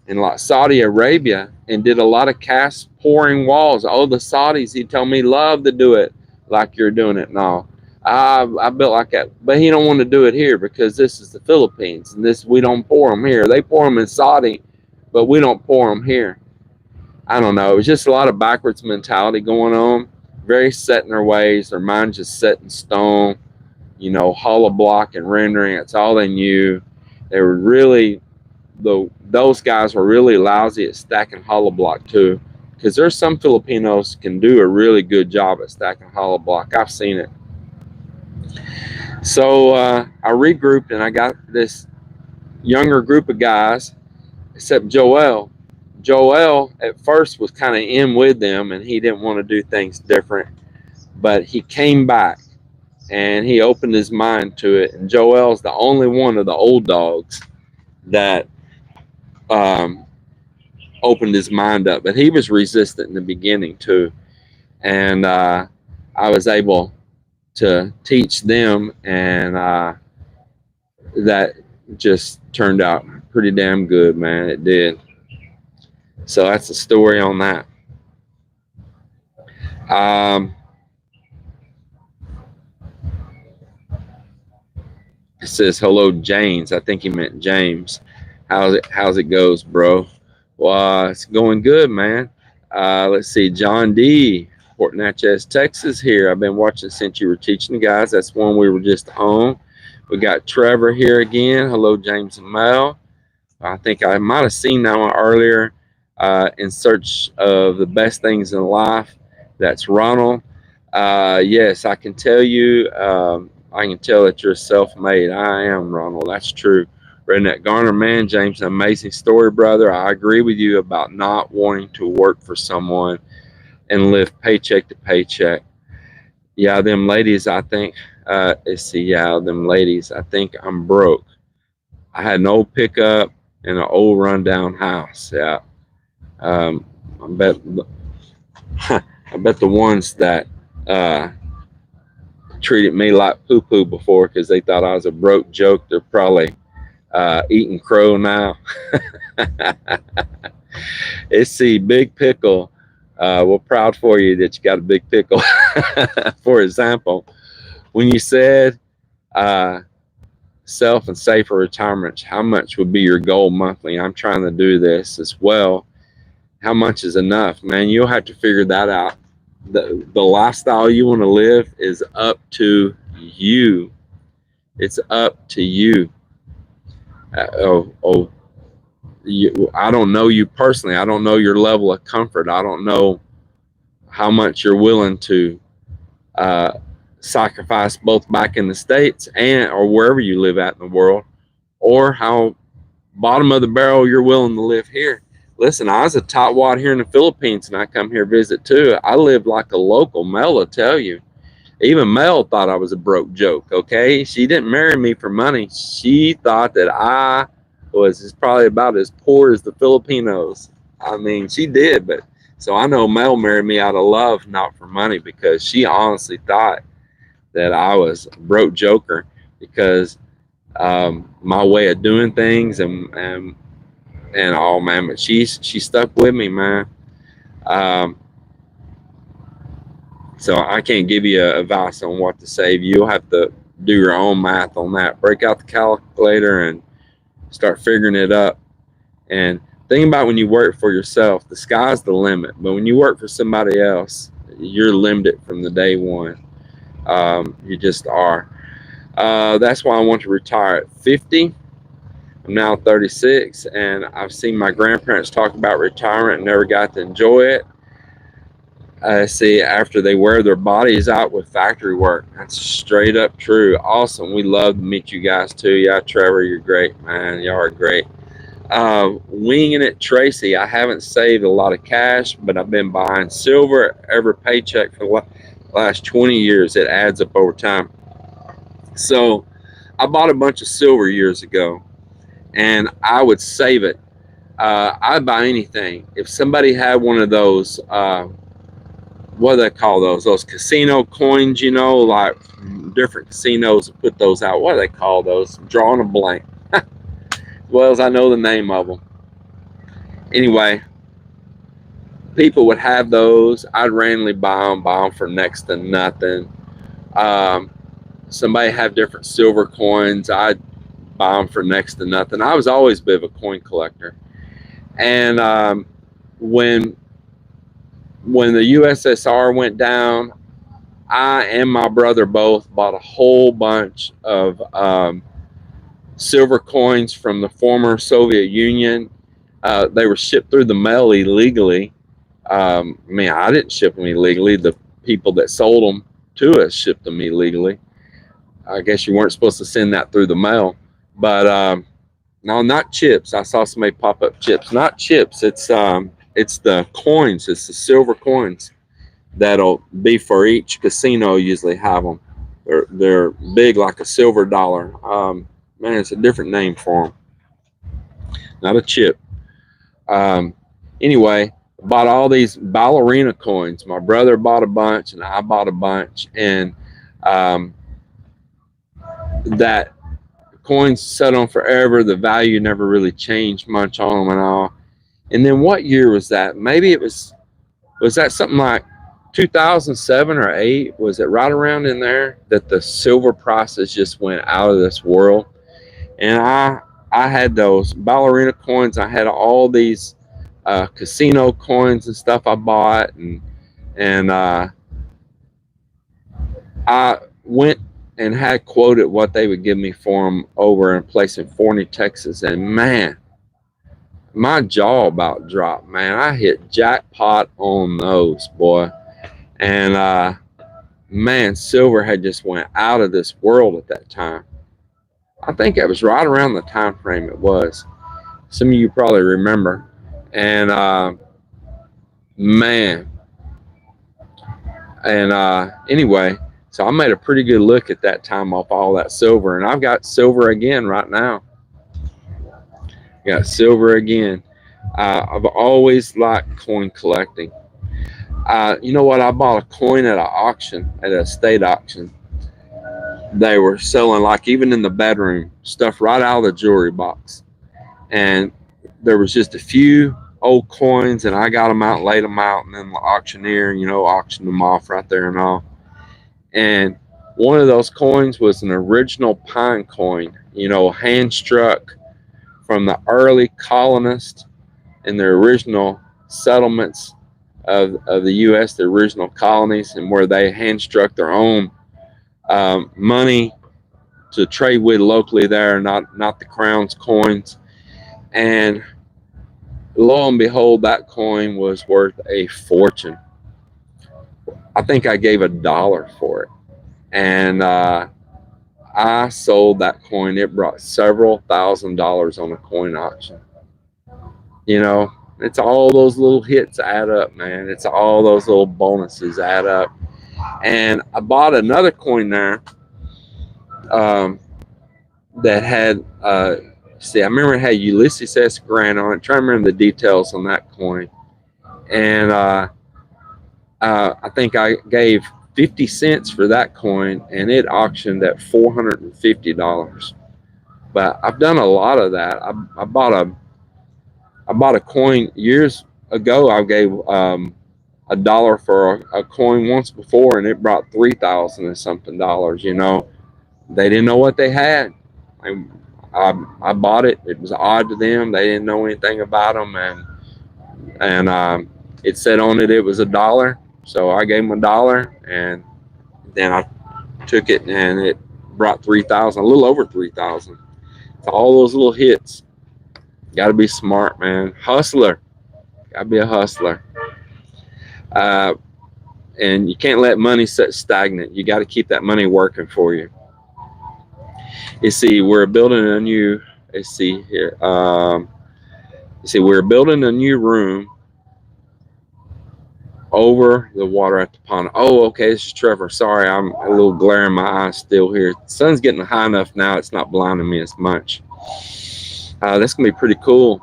[SPEAKER 1] in like Saudi Arabia and did a lot of cast pouring walls. Oh, the Saudis, he told me, love to do it like you're doing it now. I built like that, but he don't want to do it here because this is the Philippines, and this we don't pour them here. They pour them in Saudi, but we don't pour them here. I don't know. It was just a lot of backwards mentality going on. Very set in their ways. Their mind just set in stone. You know, hollow block and rendering. That's all they knew. They were really those guys were really lousy at stacking hollow block too. Because there's some Filipinos can do a really good job at stacking hollow block. I've seen it. So I regrouped and I got this younger group of guys, except Joel. Joel at first was kind of in with them and he didn't want to do things different, but he came back and he opened his mind to it. And Joel's the only one of the old dogs that opened his mind up, but he was resistant in the beginning too. And I was able to teach them, and that just turned out pretty damn good, man. It did. So that's the story on that. It says hello, James. I think he meant James. How's it goes, bro? Well, it's going good, man. Let's see, John D. Fort Natchez, Texas here. I've been watching since you were teaching the guys. That's one we were just on. We got Trevor here again. Hello, James and Mel. I think I might have seen that one earlier. In search of the best things in life. That's Ronald. Yes, I can tell you. I can tell that you're self-made. I am, Ronald. That's true. Redneck Garner, man, James, an amazing story, brother. I agree with you about not wanting to work for someone and live paycheck to paycheck. Yeah, them ladies, I think, let's see, yeah, them ladies, I think I'm broke. I had an old pickup and an old rundown house. Yeah. I bet, I bet the ones that treated me like poo-poo before because they thought I was a broke joke, they're probably eating crow now. It's the Big Pickle. We're proud for you that you got a big pickle. For example, when you said self and safer retirement, how much would be your goal monthly? I'm trying to do this as well. How much is enough, man? You'll have to figure that out. The lifestyle you want to live is up to you. It's up to you. I don't know you personally. I don't know your level of comfort. I don't know how much you're willing to sacrifice both back in the States and or wherever you live at in the world, or how bottom of the barrel you're willing to live here. Listen, I was a tightwad here in the Philippines and I come here visit too. I lived like a local. Mel will tell you. Even Mel thought I was a broke joke, okay? She didn't marry me for money. She thought that I was probably about as poor as the Filipinos. I mean, she did, but so I know Mel married me out of love, not for money, because she honestly thought that I was a broke joker because my way of doing things and all, man. But she stuck with me, man. So I can't give you advice on what to save. You'll have to do your own math on that. Break out the calculator and start figuring it up. And think about when you work for yourself, the sky's the limit. But when you work for somebody else, you're limited from the day one. You just are. That's why I want to retire at 50. I'm now 36, and I've seen my grandparents talk about retirement and never got to enjoy it. See, after they wear their bodies out with factory work. That's straight up true. Awesome. We love to meet you guys too. Yeah, Trevor, you're great, man. Y'all are great. Winging it, Tracy. I haven't saved a lot of cash, but I've been buying silver every paycheck for the last 20 years. It adds up over time. So I bought a bunch of silver years ago, and I would save it. I'd buy anything. If somebody had one of those, what do they call those? Those casino coins, you know, like different casinos put those out. What do they call those? I'm drawing a blank. As well as I know the name of them. Anyway, people would have those. I'd randomly buy them for next to nothing. somebody have different silver coins, I'd buy them for next to nothing. I was always a bit of a coin collector. And when the USSR went down, I and my brother both bought a whole bunch of silver coins from the former Soviet Union. They were shipped through the mail illegally. I didn't ship them illegally. The people that sold them to us shipped them illegally. I guess you weren't supposed to send that through the mail. But no, not chips. I saw somebody pop up chips. Not chips. It's the coins. It's the silver coins that'll be for each casino. Usually have them. They're big like a silver dollar. Man, it's a different name for them. Not a chip. Anyway, bought all these ballerina coins. My brother bought a bunch, and I bought a bunch, and that coins sat on forever. The value never really changed much on them and all. And then what year was that? Maybe it was that something like 2007 or 8? Was it right around in there that the silver prices just went out of this world? And I had those ballerina coins. I had all these casino coins and stuff I bought, and I went and had quoted what they would give me for them over in a place in Forney, Texas, and man, my jaw about dropped. Man, I hit jackpot on those, boy. And man, silver had just went out of this world at that time. I think it was right around the time frame it was. Some of you probably remember. And man, and anyway, so I made a pretty good look at that time off all that silver, and I've got silver again right now. Got silver again. I've always liked coin collecting. You know what? I bought a coin at an auction, at a state auction. They were selling, like, even in the bedroom, stuff right out of the jewelry box. And there was just a few old coins, and I got them out and laid them out, and then the auctioneer, auctioned them off right there and all. And one of those coins was an original pine coin, hand struck from the early colonists and the original settlements of the U.S., the original colonies, and where they hand struck their own money to trade with locally there, not the crown's coins. And lo and behold, that coin was worth a fortune. I think I gave $1 for it. And I sold that coin. It brought several $1,000s on a coin auction. It's all those little hits add up, man. It's all those little bonuses add up. And I bought another coin there that had, I remember it had Ulysses S. Grant on it. Try to remember the details on that coin. And I think I gave 50 cents for that coin, and it auctioned at $450. But I've done a lot of that. I bought a coin years ago. I gave $1 for a coin once before, and it brought 3,000 and something dollars. They didn't know what they had. I bought it. It was odd to them. They didn't know anything about them, and it said on it was $1. So I gave them $1, and then I took it, and it brought 3,000, a little over 3,000. It's all those little hits. Got to be smart, man. Hustler. Got to be a hustler. And you can't let money sit stagnant. You got to keep that money working for you. You see, we're building a new. Let's see here. We're building a new room over the water at the pond. Oh, okay, this is Trevor. Sorry, I'm a little glare in my eyes still here. The sun's getting high enough now, it's not blinding me as much. That's gonna be pretty cool.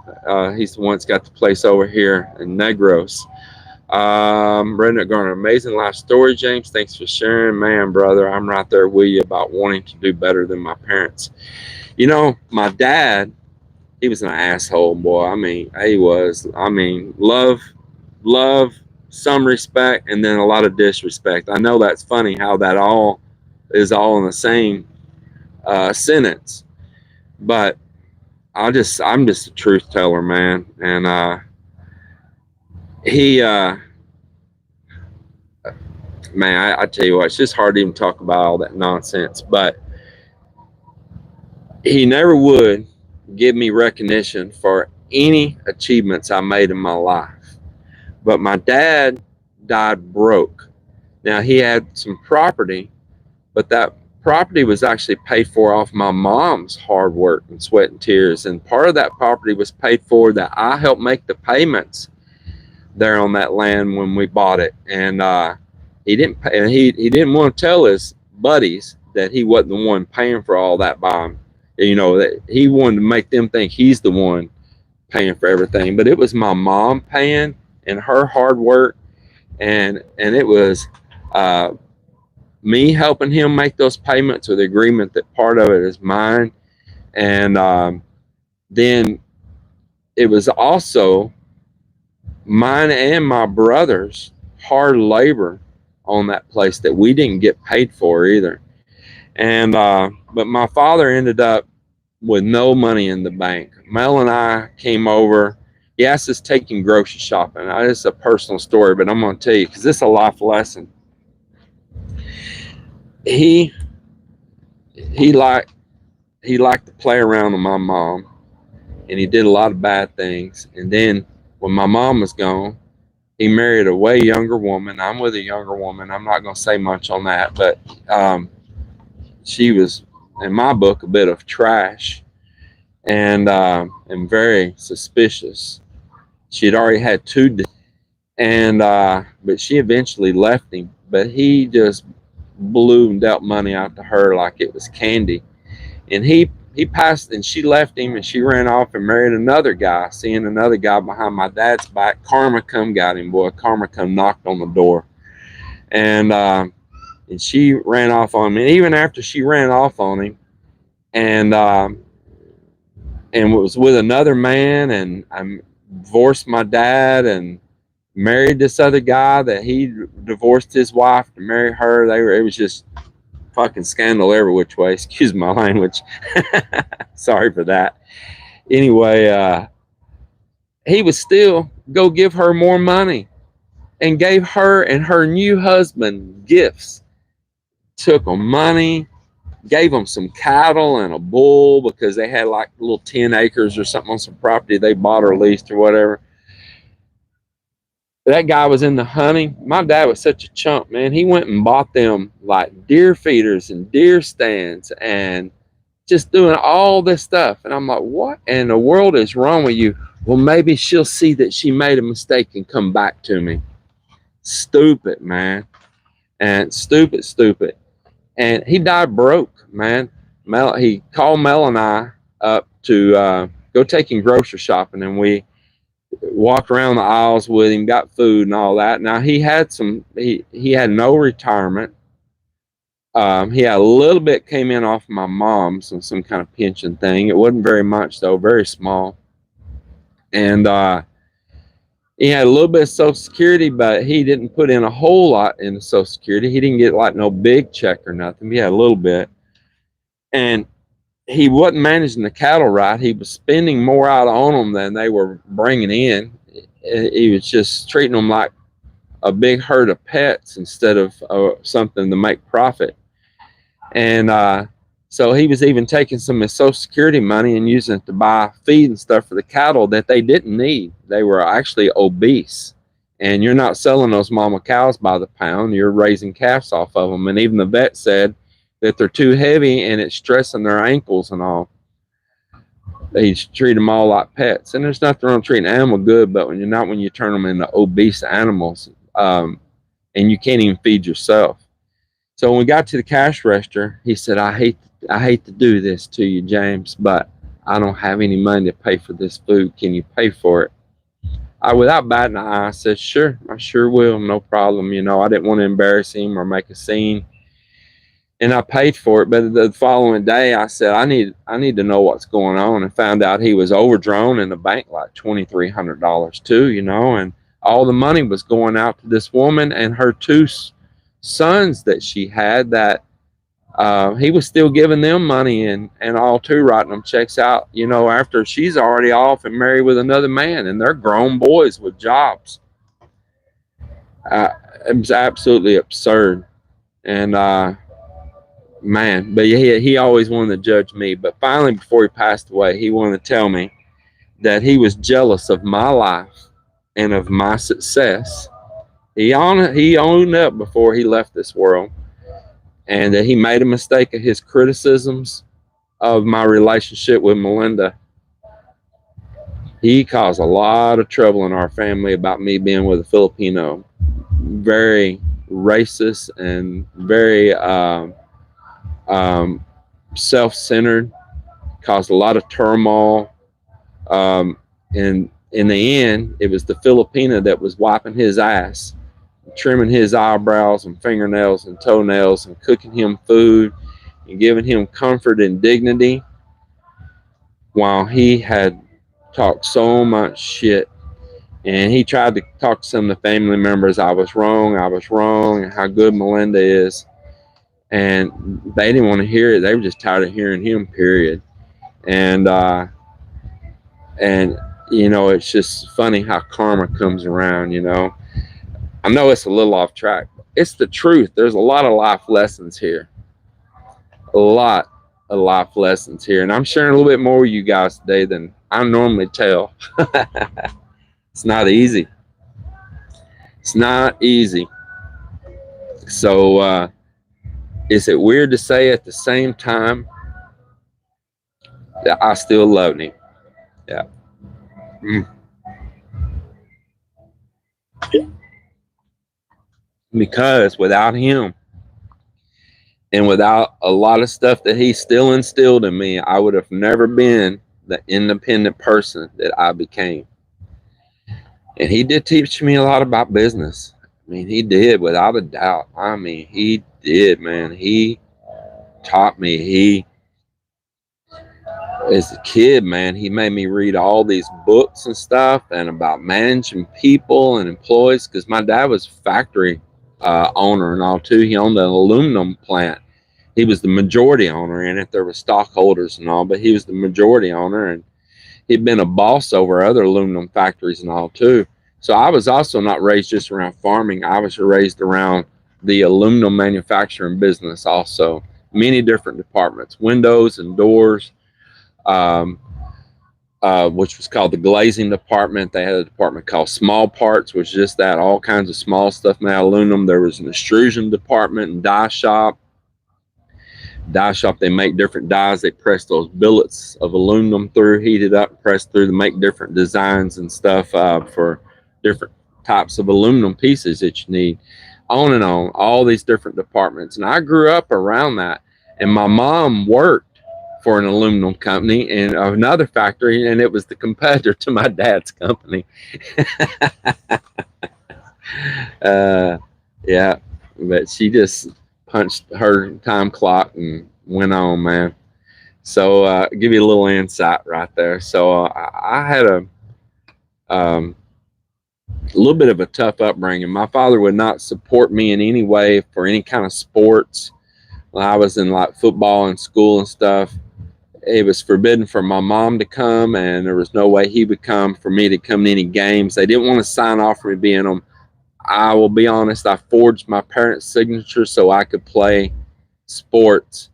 [SPEAKER 1] He's the one that's got the place over here in Negros. Brenda Garner, amazing life story, James. Thanks for sharing. Man, brother, I'm right there with you about wanting to do better than my parents. My dad, he was an asshole, boy. He was. Love, some respect, and then a lot of disrespect. I know that's funny how that all is all in the same sentence. But I'm just a truth teller, man. And he man, I tell you what, it's just hard to even talk about all that nonsense. But he never would give me recognition for any achievements I made in my life. But my dad died broke. Now, he had some property, but that property was actually paid for off my mom's hard work and sweat and tears. And part of that property was paid for that I helped make the payments there on that land when we bought it. And he didn't pay, and he didn't want to tell his buddies that he wasn't the one paying for all that by him. You know, that he wanted to make them think he's the one paying for everything. But it was my mom paying and her hard work, and it was me helping him make those payments with the agreement that part of it is mine. And then it was also mine and my brother's hard labor on that place that we didn't get paid for either. And but my father ended up with no money in the bank. Mel and I came over. He asked us taking grocery shopping. This is a personal story, but I'm going to tell you because this is a life lesson. He liked to play around with my mom, and he did a lot of bad things. And then when my mom was gone, he married a way younger woman. I'm with a younger woman. I'm not going to say much on that, but she was, in my book, a bit of trash and very suspicious. She had already had two, and but she eventually left him. But he just blew and dealt money out to her like it was candy. And he passed, and she left him, and she ran off and married another guy, seeing another guy behind my dad's back. Karma come got him, boy. Karma come knocked on the door. And she ran off on him. And even after she ran off on him, and was with another man, and I divorced my dad and married this other guy that he divorced his wife to marry her. It was just fucking scandal every which way. Excuse my language. Sorry for that. Anyway, he would still go give her more money and gave her and her new husband gifts. Took them money, gave them some cattle and a bull because they had like little 10 acres or something on some property they bought or leased or whatever. That guy was into hunting. My dad was such a chump, man. He went and bought them like deer feeders and deer stands and just doing all this stuff. And I'm like, what in the world is wrong with you? Well, maybe she'll see that she made a mistake and come back to me. Stupid, man. And stupid. And he died broke, man. He called Mel and I up to go taking grocery shopping, and we walked around the aisles with him, got food and all that. Now he had no retirement. He had a little bit came in off my mom's and some kind of pension thing. It wasn't very much though, very small. And he had a little bit of Social Security, but he didn't put in a whole lot into Social Security. He didn't get like no big check or nothing. He had a little bit. And he wasn't managing the cattle right. He was spending more out on them than they were bringing in. He was just treating them like a big herd of pets instead of something to make profit. And so he was even taking some of his Social Security money and using it to buy feed and stuff for the cattle that they didn't need. They were actually obese. And you're not selling those mama cows by the pound. You're raising calves off of them. And even the vet said that they're too heavy and it's stressing their ankles and all. They treat them all like pets. And there's nothing wrong with treating an animal good, but when you turn them into obese animals, and you can't even feed yourself. So when we got to the cash register, he said, I hate to do this to you, James, but I don't have any money to pay for this food. Can you pay for it? Without batting an eye, I said, sure, I sure will. No problem. I didn't want to embarrass him or make a scene. And I paid for it. But the following day, I said, I need to know what's going on, and found out he was overdrawn in the bank like $2,300 too, and all the money was going out to this woman and her two sons that she had that he was still giving them money and all too, writing them checks out, you know, after she's already off and married with another man, and they're grown boys with jobs. It was absolutely absurd. And man, but he always wanted to judge me. But finally, before he passed away, he wanted to tell me that he was jealous of my life and of my success. He owned up before he left this world, and that he made a mistake of his criticisms of my relationship with Melinda. He caused a lot of trouble in our family about me being with a Filipino. Very racist and very self-centered. Caused a lot of turmoil. And in the end, it was the Filipino that was wiping his ass, trimming his eyebrows and fingernails and toenails, and cooking him food and giving him comfort and dignity, while he had talked so much shit. And he tried to talk to some of the family members. I was wrong, and how good Melinda is. And they didn't want to hear it. They were just tired of hearing him, period. And you know, it's just funny how karma comes around, you know. I know it's a little off track. It's the truth. There's a lot of life lessons here. A lot of life lessons here. And I'm sharing a little bit more with you guys today than I normally tell. It's not easy. It's not easy. So, is it weird to say at the same time that I still love him? Yeah. Because without him and without a lot of stuff that he still instilled in me, I would have never been the independent person that I became. And he did teach me a lot about business. I mean, he did, without a doubt. I mean, he did, man. He taught me. As a kid, man, he made me read all these books and stuff, and about managing people and employees, because my dad was factory owner and all too. He owned an aluminum plant. He was the majority owner in it. There were stockholders and all, but he was the majority owner, and he'd been a boss over other aluminum factories and all too. So I was also not raised just around farming. I was raised around the aluminum manufacturing business also. Many different departments, windows and doors, which was called the glazing department. They had a department called small parts, which is just that, all kinds of small stuff made out of aluminum. There was an extrusion department and die shop. They make different dies. They press those billets of aluminum through, heated up, pressed through to make different designs and stuff for different types of aluminum pieces that you need. On and on, all these different departments. And I grew up around that. And my mom worked for an aluminum company in another factory, and it was the competitor to my dad's company. Yeah, but she just punched her time clock and went on, man. So give you a little insight right there. So I had a little bit of a tough upbringing. My father would not support me in any way for any kind of sports. When I was in like football and school and stuff, it was forbidden for my mom to come, and there was no way he would come for me to come to any games. They didn't want to sign off for me being them. I will be honest, I forged my parents' signature so I could play sports,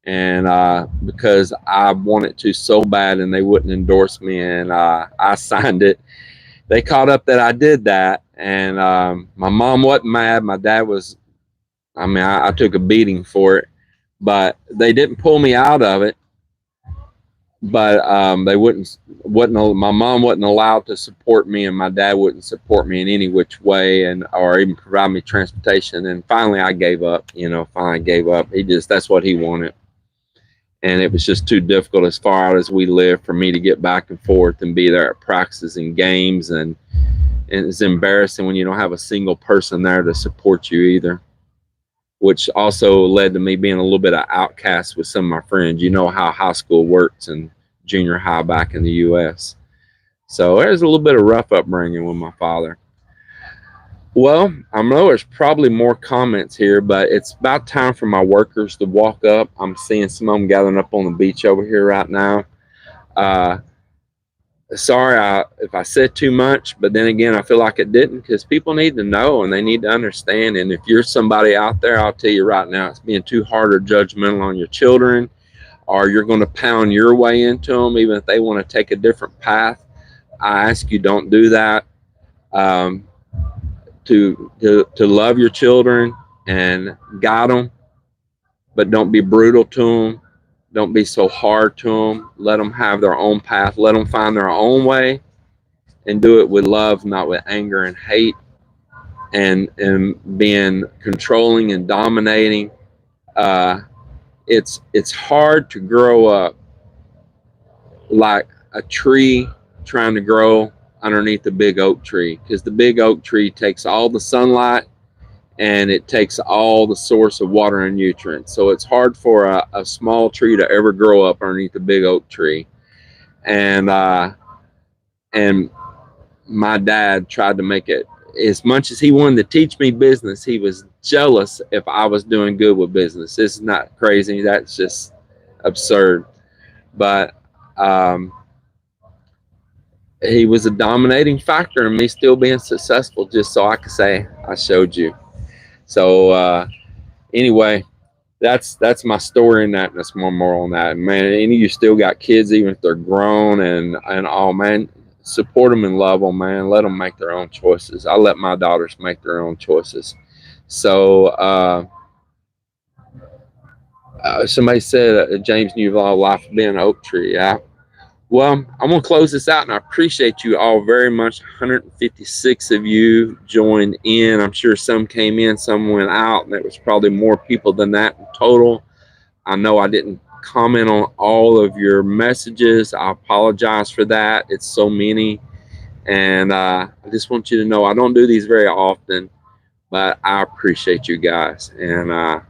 [SPEAKER 1] and because I wanted to so bad and they wouldn't endorse me, and I signed it. They caught up that I did that, and my mom wasn't mad. My dad was, I mean, I took a beating for it, but they didn't pull me out of it. But they wasn't my mom wasn't allowed to support me, and my dad wouldn't support me in any which way, and or even provide me transportation. And finally I gave up, that's what he wanted, and it was just too difficult as far out as we lived for me to get back and forth and be there at practices and games, and it's embarrassing when you don't have a single person there to support you either, which also led to me being a little bit of outcast with some of my friends. You know how high school works and junior high back in the U.S. So there's a little bit of rough upbringing with my father. Well, I know there's probably more comments here, but it's about time for my workers to walk up. I'm seeing some of them gathering up on the beach over here right now. Uh, Sorry if I said too much, but then again, I feel like it didn't, because people need to know and they need to understand. And if you're somebody out there, I'll tell you right now, it's being too hard or judgmental on your children, or you're going to pound your way into them, even if they want to take a different path. I ask you, don't do that. Um, to love your children and guide them, but don't be brutal to them. Don't be so hard to them. Let them have their own path. Let them find their own way, and do it with love, not with anger and hate, and being controlling and dominating. Uh, it's hard to grow up like a tree trying to grow underneath the big oak tree, because the big oak tree takes all the sunlight and it takes all the source of water and nutrients. So it's hard for a small tree to ever grow up underneath the big oak tree. And my dad tried to make it, as much as he wanted to teach me business, he was jealous if I was doing good with business. This is not crazy. That's just absurd. But he was a dominating factor in me still being successful, just so I could say I showed you. So anyway, that's my story in that, and that's my moral on that. Man, any of you still got kids, even if they're grown and all, man, support them and love them, man. Let them make their own choices. I let my daughters make their own choices. So somebody said James Newell, life being an oak tree. Yeah. Well, I'm going to close this out, and I appreciate you all very much. 156 of you joined in. I'm sure some came in, some went out, and there was probably more people than that in total. I know I didn't comment on all of your messages. I apologize for that. It's so many. And I just want you to know I don't do these very often, but I appreciate you guys. And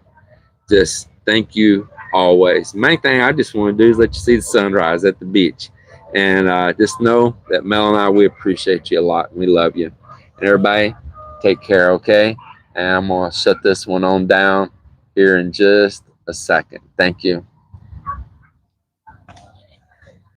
[SPEAKER 1] just thank you always. Main thing I just want to do is let you see the sunrise at the beach. And just know that Mel and I, we appreciate you a lot. We love you. And everybody, take care, okay? And I'm going to shut this one on down here in just a second. Thank you.